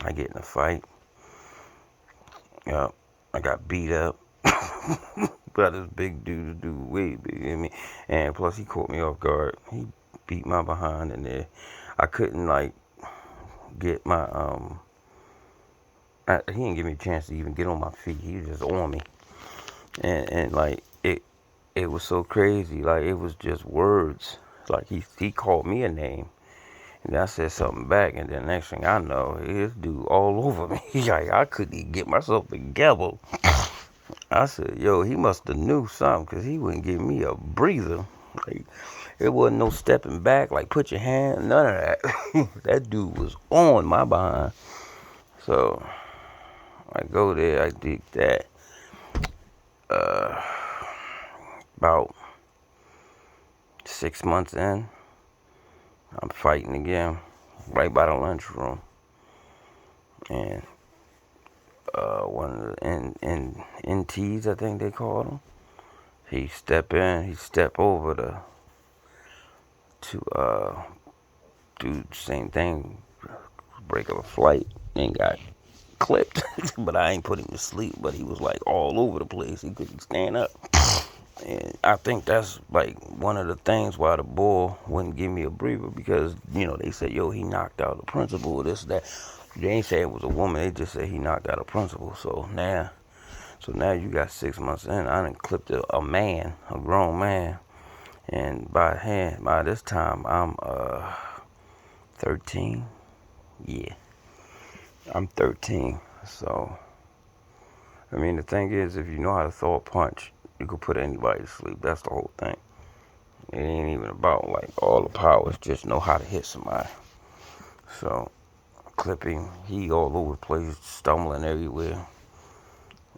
I get in a fight. Yep. I got beat up. By this big dude, way bigger than me. And plus he caught me off guard. He beat my behind in there. I couldn't like get my he didn't give me a chance to even get on my feet. He was just on me. And like it was so crazy. Like it was just words. Like he called me a name. And I said something back, and then next thing I know, this dude all over me. Like I couldn't even get myself together. I said, yo, he must have knew something, because he wouldn't give me a breather. Like, there wasn't no stepping back, like put your hand, none of that. That dude was on my behind. So I go there, I did that. About 6 months in, I'm fighting again, right by the lunchroom. And one of the NTs, I think they called him, he step over to do the same thing, break up a flight, and got clipped. But I ain't put him to sleep, but he was like all over the place. He couldn't stand up. And I think that's like one of the things why the boy wouldn't give me a breather, because, you know, they said, yo, he knocked out the principal, this, that. They ain't say it was a woman, they just said he knocked out a principal. So now you got 6 months in, I done clipped a man, a grown man. And by this time, I'm 13. Yeah, I'm 13. So, I mean, the thing is, if you know how to throw a punch, you can put anybody to sleep. That's the whole thing. It ain't even about, like, all the powers. Just know how to hit somebody. So, clipping, he all over the place, stumbling everywhere.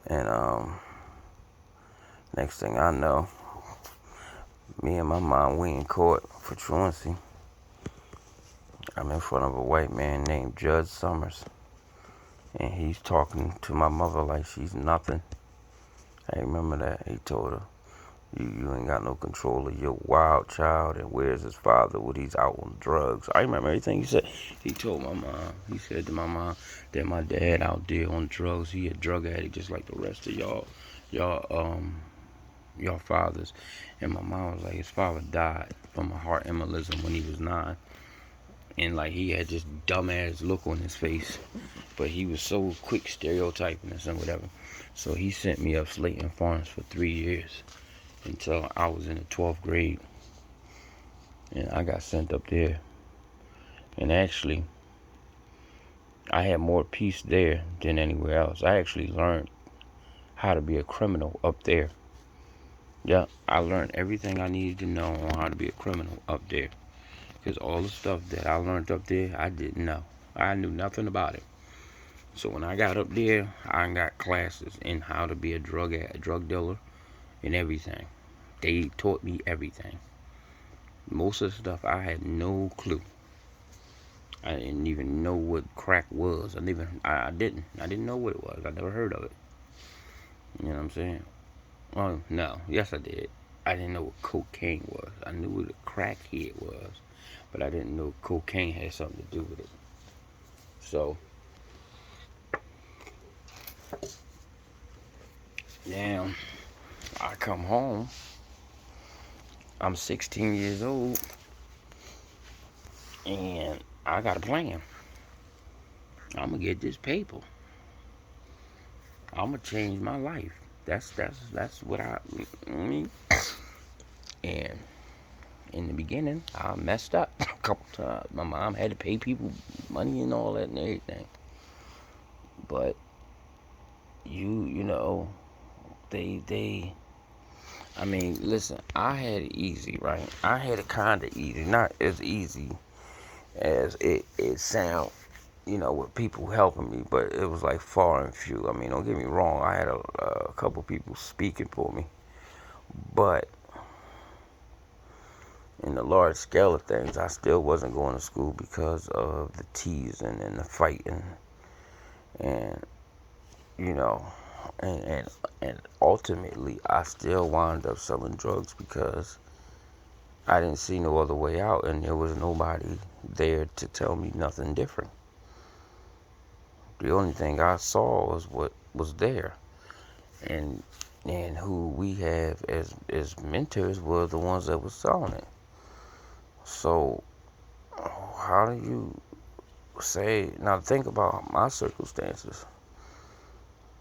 And, next thing I know, me and my mom, we in court for truancy. I'm in front of a white man named Judge Summers. And he's talking to my mother like she's nothing. I remember that. He told her, you ain't got no control of your wild child, and where's his father when he's out on drugs. I remember everything he said. He told my mom, he said to my mom that my dad out there on drugs, he a drug addict just like the rest of y'all fathers. And my mom was like, his father died from a heart embolism when he was 9. And like he had this dumbass look on his face, but he was so quick stereotyping us and whatever. So he sent me up Slayton Farms for 3 years until I was in the 12th grade, and I got sent up there. And actually, I had more peace there than anywhere else. I actually learned how to be a criminal up there. Yeah, I learned everything I needed to know on how to be a criminal up there. Because all the stuff that I learned up there, I didn't know. I knew nothing about it. So when I got up there, I got classes in how to be a drug dealer and everything. They taught me everything. Most of the stuff I had no clue. I didn't even know what crack was. I didn't know what it was. I never heard of it. You know what I'm saying? Oh no, yes I did. I didn't know what cocaine was. I knew what a crackhead was, but I didn't know cocaine had something to do with it. So now I come home. I'm 16 years old, and I got a plan. I'm gonna get this paper. I'm gonna change my life. That's what I mean. And in the beginning, I messed up a couple times. My mom had to pay people money and all that and everything. But you know, they. I mean, listen. I had it easy, right? I had it kind of easy, not as easy as it sound, with people helping me, but it was like far and few. I mean, don't get me wrong, I had a couple people speaking for me, but in the large scale of things, I still wasn't going to school because of the teasing and the fighting, and you know, and ultimately, I still wound up selling drugs because I didn't see no other way out, and there was nobody there to tell me nothing different. The only thing I saw was what was there, and who we have as mentors were the ones that were selling it. So how do you say, now think about my circumstances,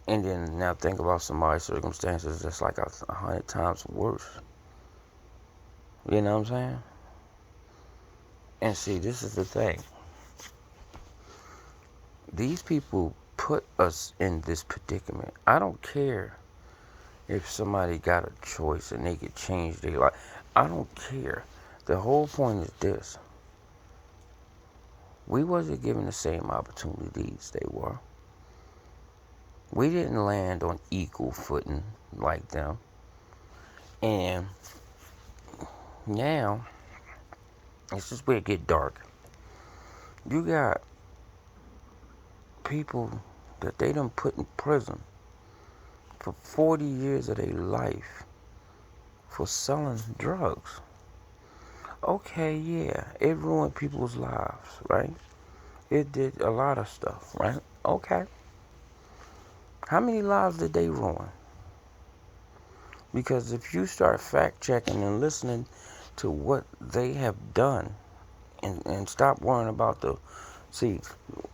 and then now think about somebody's circumstances that's like 100 times worse. You know what I'm saying? And see, this is the thing. These people put us in this predicament. I don't care if somebody got a choice and they could change their life. I don't care. The whole point is this. We wasn't given the same opportunities they were. We didn't land on equal footing like them. And now, this is where it get dark. You got people that they done put in prison for 40 years of their life for selling drugs. Okay, yeah, it ruined people's lives, right? It did a lot of stuff, right? Okay. How many lives did they ruin? Because if you start fact checking and listening to what they have done and stop worrying about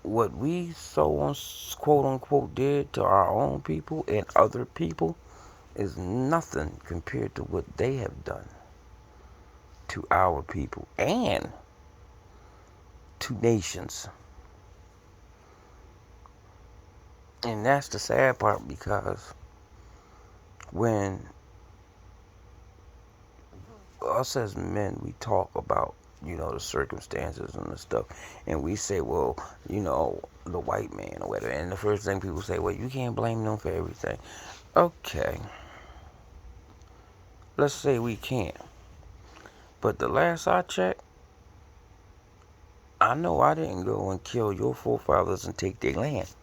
what we so on quote unquote did to our own people and other people is nothing compared to what they have done to our people and to nations. And that's the sad part, because when us as men, we talk about, the circumstances and the stuff, and we say, well, the white man or whatever, and the first thing people say, well, you can't blame them for everything. Okay, let's say we can't, but the last I checked, I know I didn't go and kill your forefathers and take their land.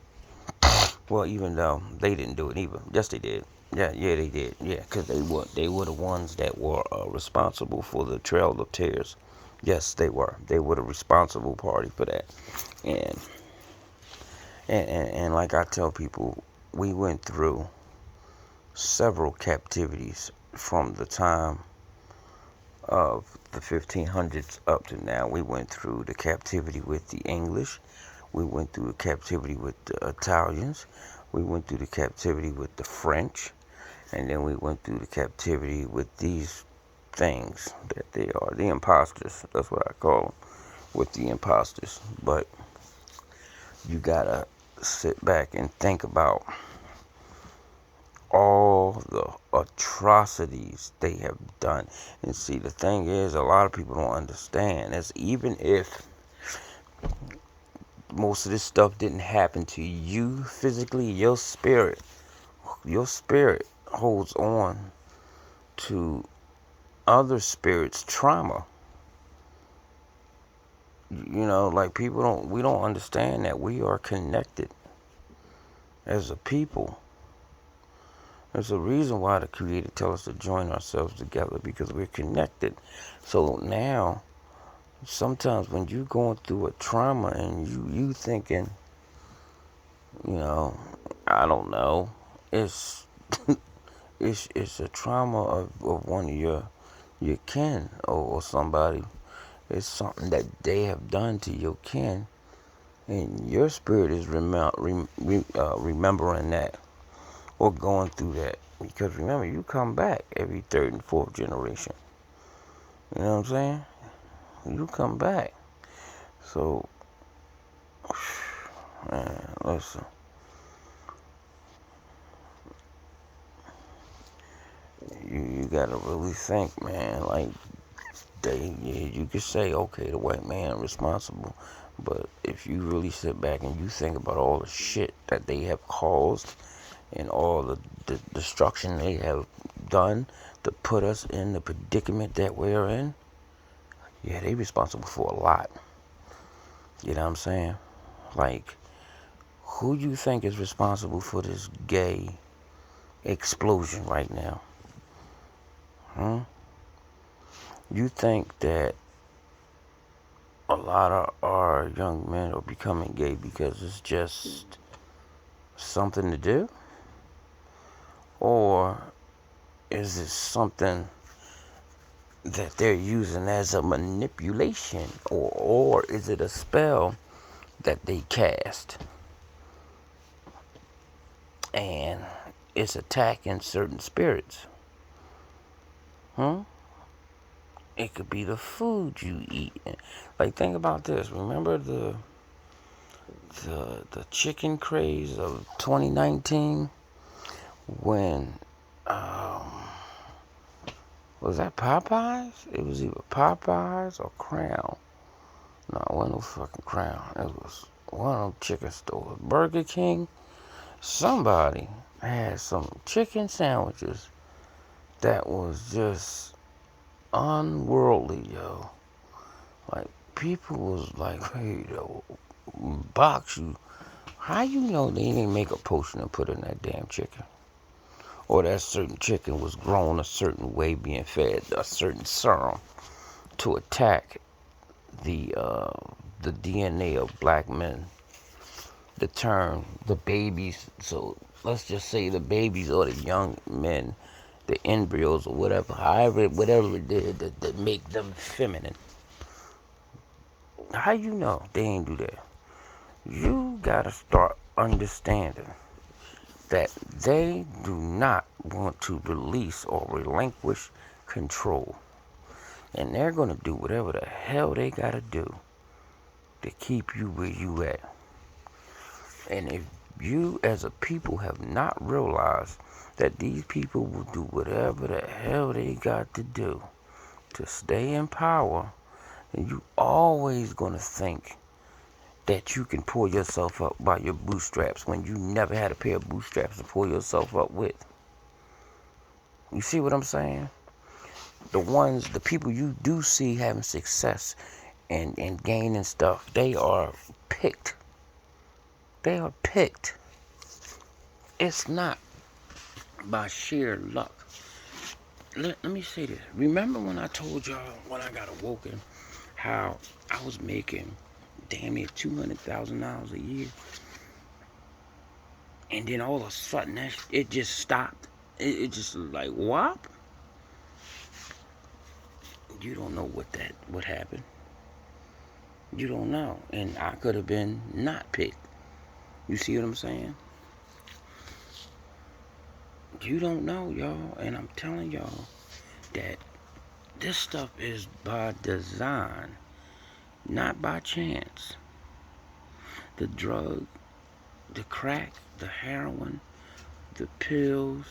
Well, even though they didn't do it either. Yes, they did. Yeah, they did. Yeah, because they were the ones that were responsible for the Trail of Tears. Yes, they were. They were the responsible party for that. And and like I tell people, we went through several captivities from the time of the 1500s up to now. We went through the captivity with the English. We went through the captivity with the Italians. We went through the captivity with the French. And then we went through the captivity with these things that they are, the imposters. That's what I call them, with the imposters. But you gotta sit back and think about all the atrocities they have done. And see, the thing is, a lot of people don't understand is, even if most of this stuff didn't happen to you physically, your spirit holds on to other spirits' trauma. Like we don't understand that we are connected as a people. There's a reason why the Creator tells us to join ourselves together, because we're connected. So now, sometimes when you're going through a trauma and you thinking, I don't know, it's it's a trauma of one of your kin, or somebody. It's something that they have done to your kin, and your spirit is remembering that, or going through that. Because remember, you come back every third and fourth generation. You know what I'm saying? You come back. So, man, listen. You gotta really think, man. Like, you could say, okay, the white man responsible, but if you really sit back and you think about all the shit that they have caused and all the destruction they have done to put us in the predicament that we're in, yeah, they responsible for a lot. You know what I'm saying? Like, who you think is responsible for this gay explosion right now? You think that a lot of our young men are becoming gay because it's just something to do? Or is it something that they're using as a manipulation? Or is it a spell that they cast? And it's attacking certain spirits. It could be the food you eat. Like, think about this. Remember the chicken craze of 2019 when was that Popeyes? It was either Popeyes or Crown. No, it wasn't no fucking Crown. It was one of them chicken stores. Burger King. Somebody had some chicken sandwiches that was just unworldly, yo. Like, people was like, hey, yo, box you. How you know they didn't make a potion and put in that damn chicken? Or that certain chicken was grown a certain way, being fed a certain serum to attack the DNA of black men, to turn the babies. So let's just say the babies or the young men, the embryos or whatever, whatever it did that make them feminine. How you know they ain't do that? You gotta start understanding that they do not want to release or relinquish control. And they're gonna do whatever the hell they gotta do to keep you where you at. And if you as a people have not realized that these people will do whatever the hell they got to do to stay in power, then you always gonna think that you can pull yourself up by your bootstraps when you never had a pair of bootstraps to pull yourself up with. You see what I'm saying? The people you do see having success and gaining stuff, they are picked. They are picked. It's not by sheer luck. Let me say this. Remember when I told y'all when I got awoken how I was making damn near $200,000 a year, and then all of a sudden it just stopped. It just like whop. You don't know what happened. You don't know, and I could have been not picked. You see what I'm saying? You don't know, y'all, and I'm telling y'all that this stuff is by design, not by chance. The drug, the crack, the heroin, the pills,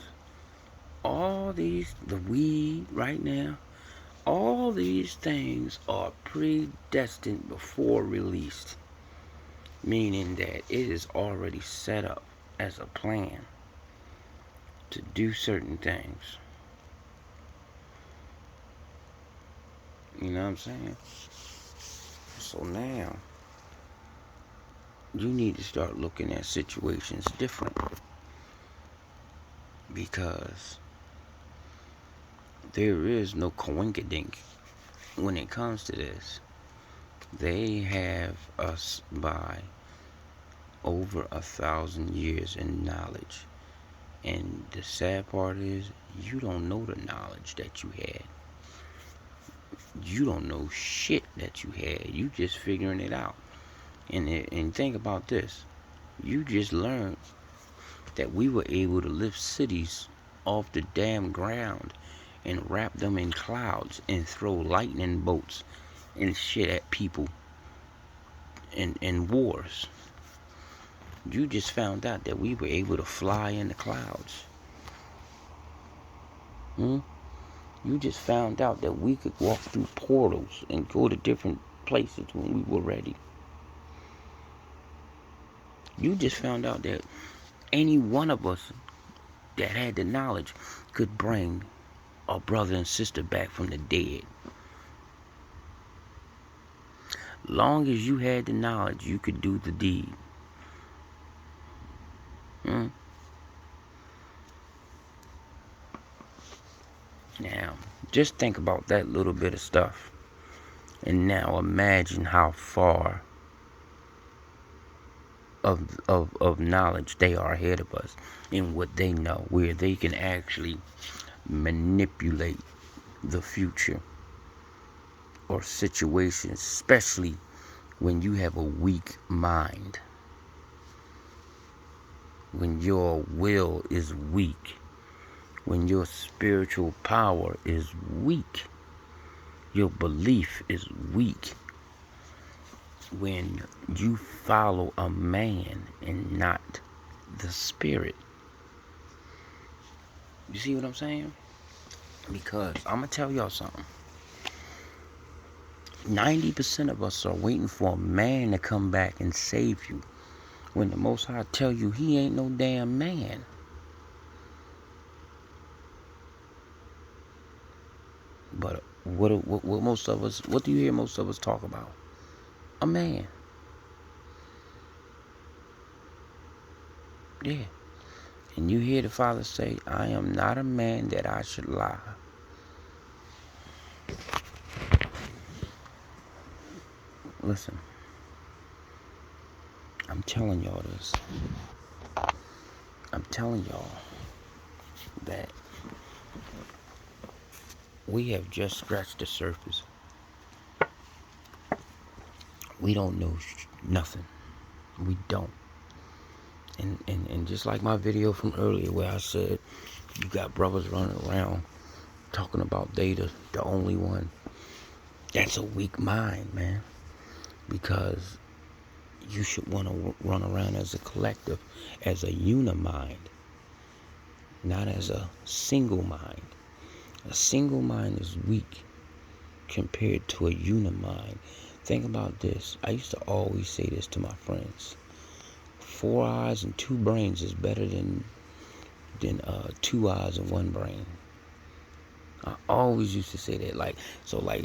all these, the weed right now, all these things are predestined before released, meaning that it is already set up as a plan to do certain things. You know what I'm saying? So now, you need to start looking at situations different, because there is no coinkydink when it comes to this. They have us by over 1,000 years in knowledge, and the sad part is you don't know the knowledge that you had. You don't know shit that you had. You just figuring it out. And think about this. You just learned that we were able to lift cities off the damn ground and wrap them in clouds and throw lightning bolts and shit at people in wars. You just found out that we were able to fly in the clouds. You just found out that we could walk through portals and go to different places when we were ready. You just found out that any one of us that had the knowledge could bring a brother and sister back from the dead. Long as you had the knowledge, you could do the deed. Now, just think about that little bit of stuff. And now imagine how far of knowledge they are ahead of us in what they know, where they can actually manipulate the future or situations, especially when you have a weak mind, when your will is weak, when your spiritual power is weak, your belief is weak, when you follow a man and not the spirit. You see what I'm saying? Because I'm going to tell y'all something. 90% of us are waiting for a man to come back and save you, when the Most High tell you he ain't no damn man. But what most of us, what do you hear most of us talk about? A man. Yeah. And you hear the Father say, I am not a man that I should lie. Listen, I'm telling y'all this. I'm telling y'all that we have just scratched the surface. We don't know nothing. We don't. And just like my video from earlier where I said you got brothers running around talking about they the only one. That's a weak mind, man. Because you should want to run around as a collective, as a unimind, not as a single mind. A single mind is weak compared to a unimind. Think about this. I used to always say this to my friends. 4 eyes and 2 brains is better than 2 eyes and 1 brain. I always used to say that. Like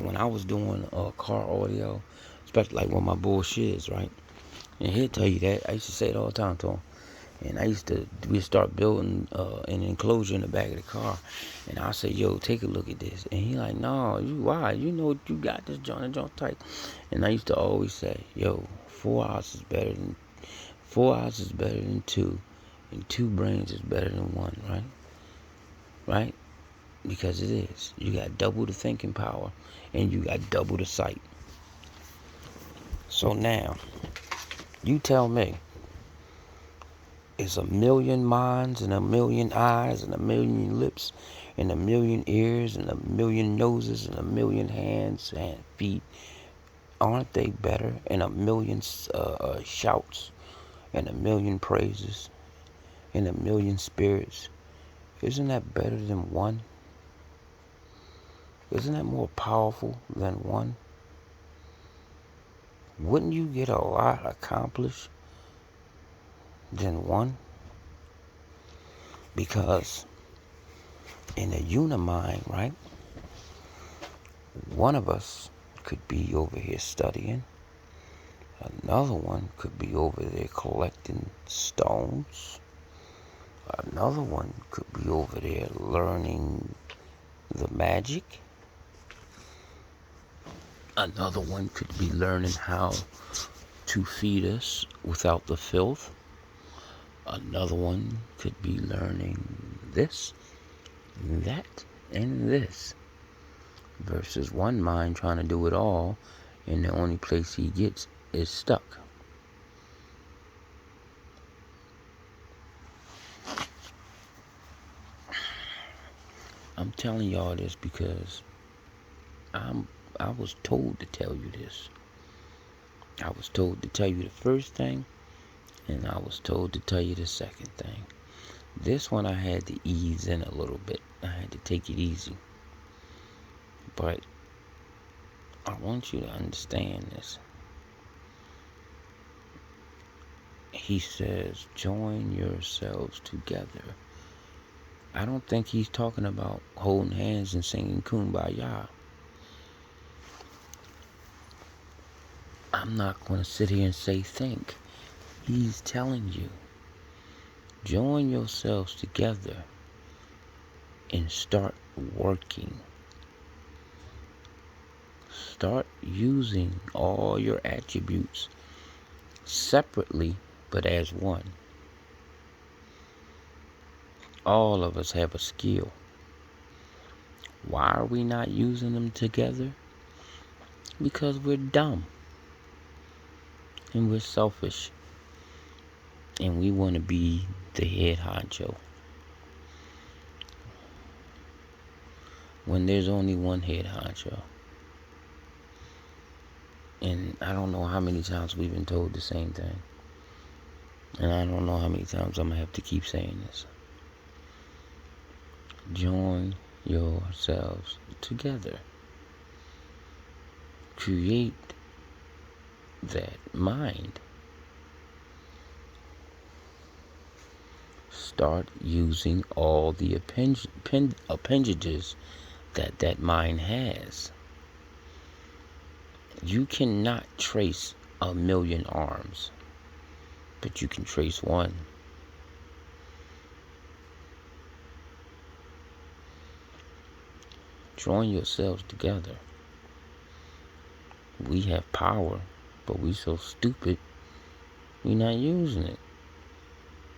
when I was doing car audio, especially like when my bullshits, right? And he'll tell you that. I used to say it all the time to him. And we'd start building an enclosure in the back of the car. And I say, yo, take a look at this. And he like, no, why? You know you got this joint tight. And I used to always say, yo, 4 eyes is better than 2. And 2 brains is better than 1, right? Right? Because it is. You got double the thinking power. And you got double the sight. So now, you tell me, it's a million minds and a million eyes and a million lips and a million ears and a million noses and a million hands and feet. Aren't they better? And a million shouts and a million praises and a million spirits. Isn't that better than 1? Isn't that more powerful than 1? Wouldn't you get a lot accomplished than 1? Because in a unimind, right, one of us could be over here studying, another one could be over there collecting stones, another one could be over there learning the magic, another one could be learning how to feed us without the filth. Another one could be learning this, that, and this. Versus one mind trying to do it all, and the only place he gets is stuck. I'm telling y'all this because I was told to tell you this. I was told to tell you the first thing, and I was told to tell you the second thing. This one I had to ease in a little bit. I had to take it easy. But I want you to understand this. He says, join yourselves together. I don't think he's talking about holding hands and singing Kumbaya. I'm not going to sit here and say think. He's telling you, join yourselves together and start working. Start using all your attributes separately, but as one. All of us have a skill. Why are we not using them together? Because we're dumb. And we're selfish. And we want to be the head honcho. When there's only one head honcho. And I don't know how many times we've been told the same thing. And I don't know how many times I'm going to have to keep saying this. Join yourselves together. Create that mind. Start using all the appendages that mind has. You cannot trace 1,000,000 arms, but you can trace one. Join yourselves together. We have power, but we so stupid, we not using it.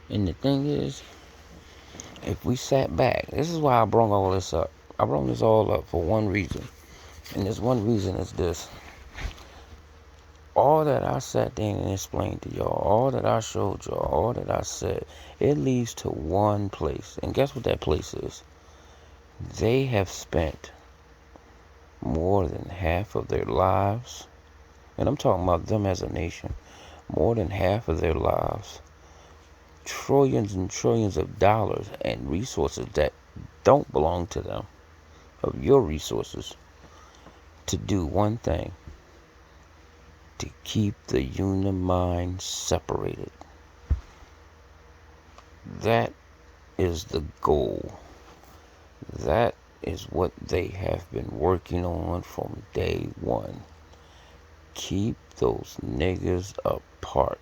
And the thing is, if we sat back, this is why I brought all this up. I brought this all up for one reason. And this one reason is this. All that I sat there and explained to y'all, all that I showed y'all, all that I said, it leads to one place. And guess what that place is? They have spent more than half of their lives, and I'm talking about them as a nation, more than half of their lives, trillions and trillions of dollars and resources that don't belong to them, of your resources, to do one thing: to keep the unimind separated. That is the goal. That is what they have been working on from day one. Keep those niggas apart.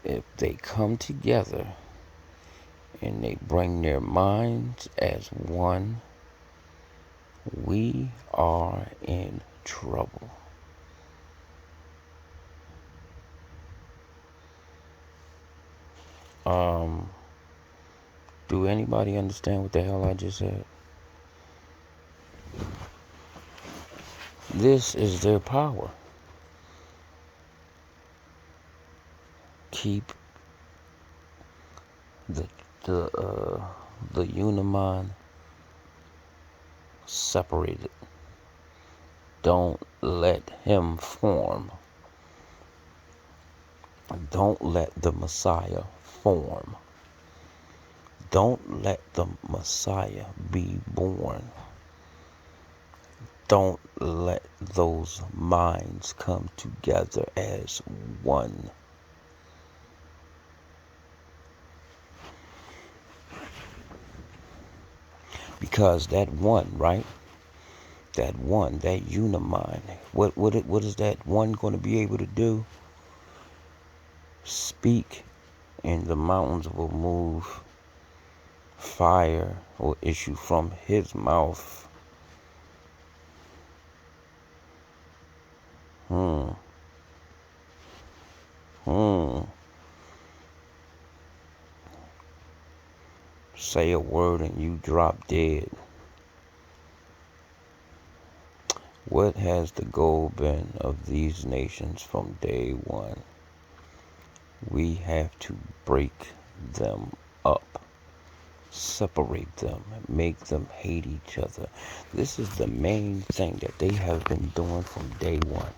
If they come together and they bring their minds as one, we are in trouble. Do anybody understand what the hell I just said? This is their power. Keep the unimind separated. Don't let him form. Don't let the Messiah form. Don't let the Messiah be born. Don't let those minds come together as one. Because that one, right? That one, that unimind, what is that one going to be able to do? Speak, and the mountains will move. Fire will issue from his mouth. Say a word and you drop dead. What has the goal been of these nations from day one? We have to break them up, separate them, make them hate each other. This is the main thing that they have been doing from day one.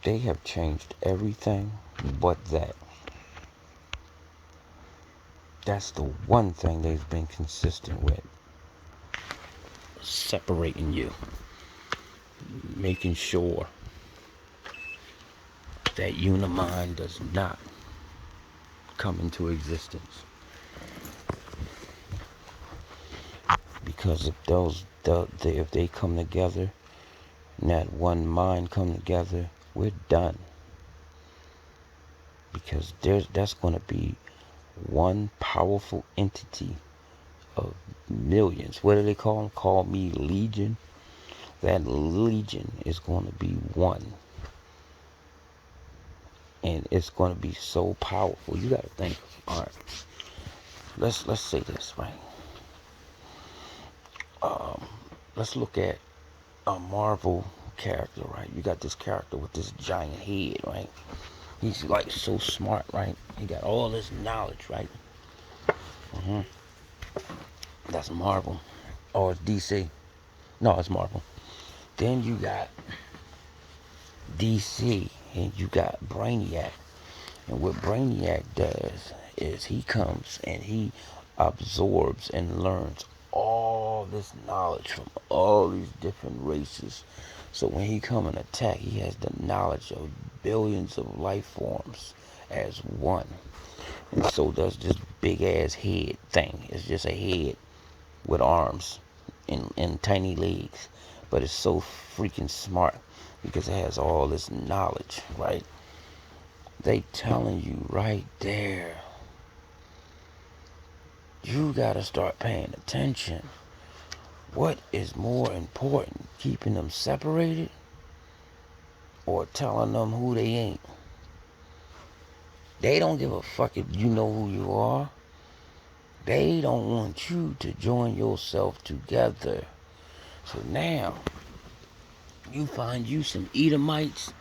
They have changed everything but that. That's the one thing they've been consistent with. separating you, making sure that unimind does not come into existence. Because if they come together, and that one mind come together, we're done. Because that's going to be one powerful entity of millions. What do they call them? Call me Legion. That Legion is going to be one. And it's going to be so powerful. You got to think. All right. Let's say this, right? Let's look at a Marvel character, right? You got this character with this giant head, right? He's like so smart, right? He got all this knowledge, right? That's Marvel. Or it's DC. No, it's Marvel. Then you got DC, and you got Brainiac. And what Brainiac does is he comes and he absorbs and learns all this knowledge from all these different races. So when he come and attack, he has the knowledge of billions of life forms as one. And so does this big ass head thing. It's just a head with arms and tiny legs. But it's so freaking smart because it has all this knowledge, right? They telling you right there, you gotta start paying attention. What is more important, keeping them separated or telling them who they ain't? They don't give a fuck if you know who you are. They don't want you to join yourself together. So now, you find you some Edomites,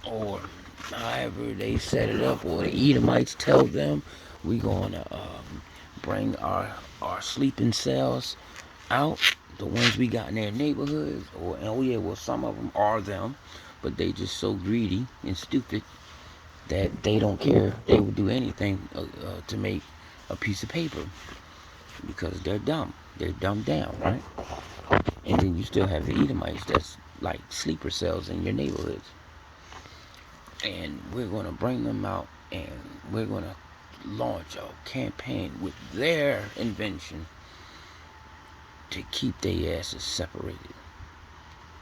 or however they set it up, or the Edomites tell them, we gonna bring our sleeping cells out, the ones we got in their neighborhoods, or oh yeah, well some of them are them, but they just so greedy and stupid that they don't care. They would do anything to make a piece of paper because they're dumb. They're dumbed down, right? And then you still have the Edomites that's like sleeper cells in your neighborhoods. And we're going to bring them out and we're going to launch a campaign with their invention to keep their asses separated.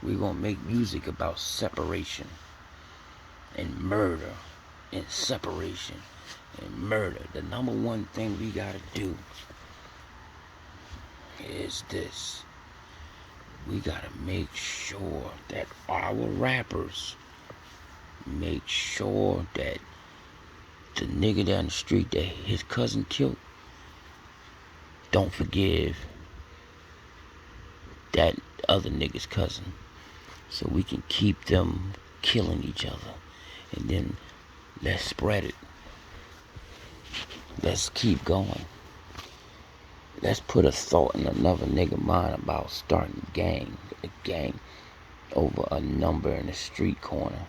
We're going to make music about separation and murder and separation and murder. The number one thing we got to do is this. We got to make sure that our rappers make sure that the nigga down the street that his cousin killed don't forgive that other nigga's cousin, so we can keep them killing each other. And then let's spread it. Let's keep going. Let's put a thought in another nigga mind about starting a gang over a number in the street corner.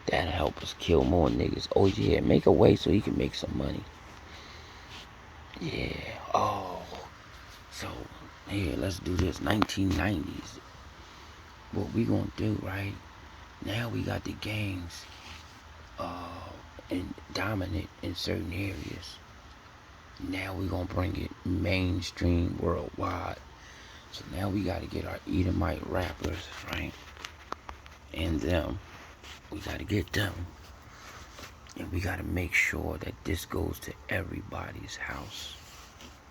That'll help us kill more niggas. Oh yeah, make a way so he can make some money. Yeah. Oh. So, here, let's do this. 1990s. What we gonna do, right? Now we got the gangs and dominant in certain areas. Now we gonna bring it mainstream worldwide. So now we gotta get our Edomite rappers, right? And them. We gotta get them. And we gotta make sure that this goes to everybody's house.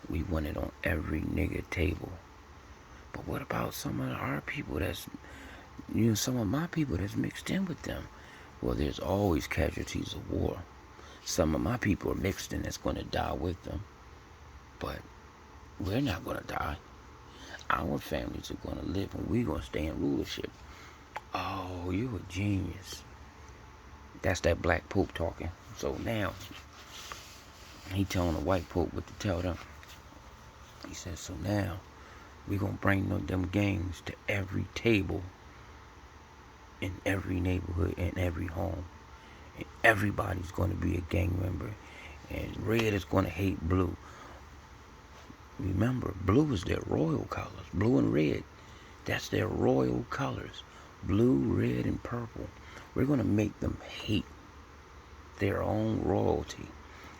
We want it on every nigga table. But what about some of our people that's, some of my people that's mixed in with them? Well, there's always casualties of war. Some of my people are mixed in that's gonna die with them. But we're not gonna die. Our families are gonna live and we're gonna stay in rulership. Oh, you're a genius. That's that black pope talking. So now, he telling the white pope what to tell them. He says, so now, we're going to bring them gangs to every table, in every neighborhood, in every home. And everybody's going to be a gang member. And red is going to hate blue. Remember, blue is their royal colors. Blue and red, that's their royal colors. Blue, red, and purple. We're going to make them hate their own royalty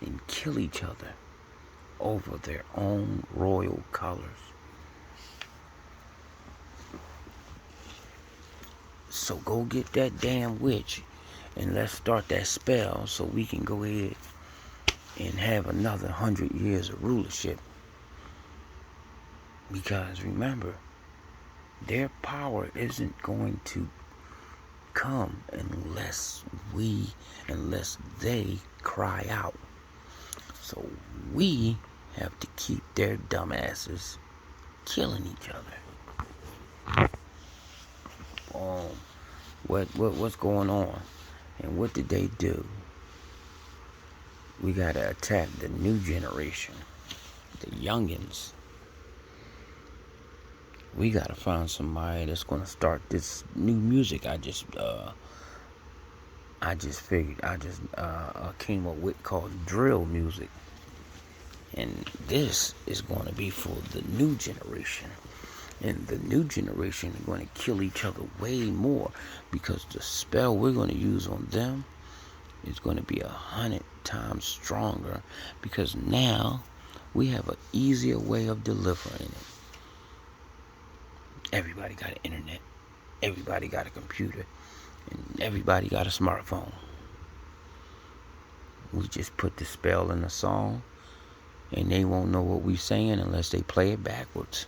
and kill each other over their own royal colors. So go get that damn witch and let's start that spell so we can go ahead and have another 100 years of rulership. Because remember, their power isn't going to come unless they cry out. So we have to keep their dumbasses killing each other. What's going on? And what did they do? We gotta attack the new generation, the youngins. We gotta find somebody that's gonna start this new music. I just came up with called drill music, and this is gonna be for the new generation. And the new generation are going to kill each other way more because the spell we're going to use on them is going to be 100 times stronger because now we have an easier way of delivering it. Everybody got an internet. Everybody got a computer. And everybody got a smartphone. We just put the spell in the song and they won't know what we're saying unless they play it backwards.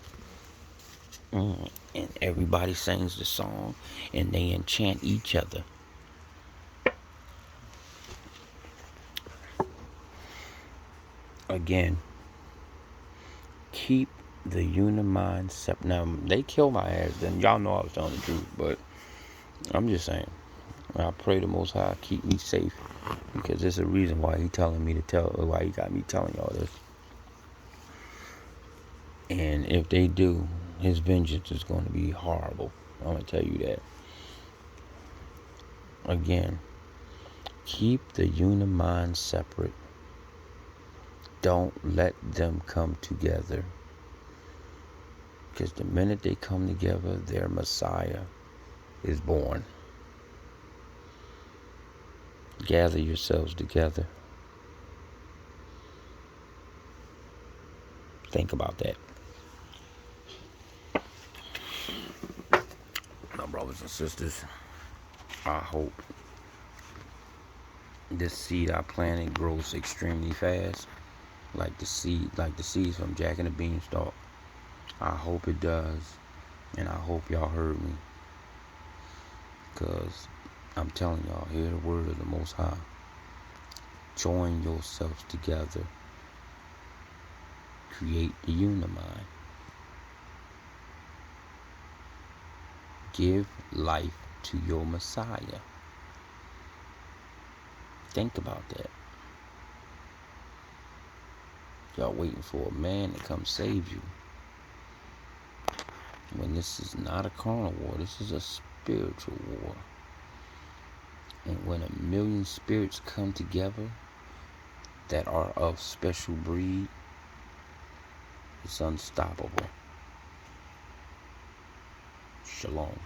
And everybody sings the song and they enchant each other. Again, keep the unimind separate. Now, they killed my ass, then y'all know I was telling the truth, but I'm just saying, I pray the Most High keep me safe because there's a reason why he got me telling y'all this. And if they do, his vengeance is going to be horrible. I'm going to tell you that. Again, keep the unimind separate. Don't let them come together. Because the minute they come together, their Messiah is born. Gather yourselves together. Think about that. My brothers and sisters, I hope this seed I planted grows extremely fast, like the seeds from Jack and the Beanstalk. I hope it does, and I hope y'all heard me, because I'm telling y'all, hear the word of the Most High. Join yourselves together. Create the unimind. Give life to your Messiah. Think about that. Y'all waiting for a man to come save you. When this is not a carnal war, this is a spiritual war. And when 1,000,000 spirits come together that are of special breed, it's unstoppable. Shalom.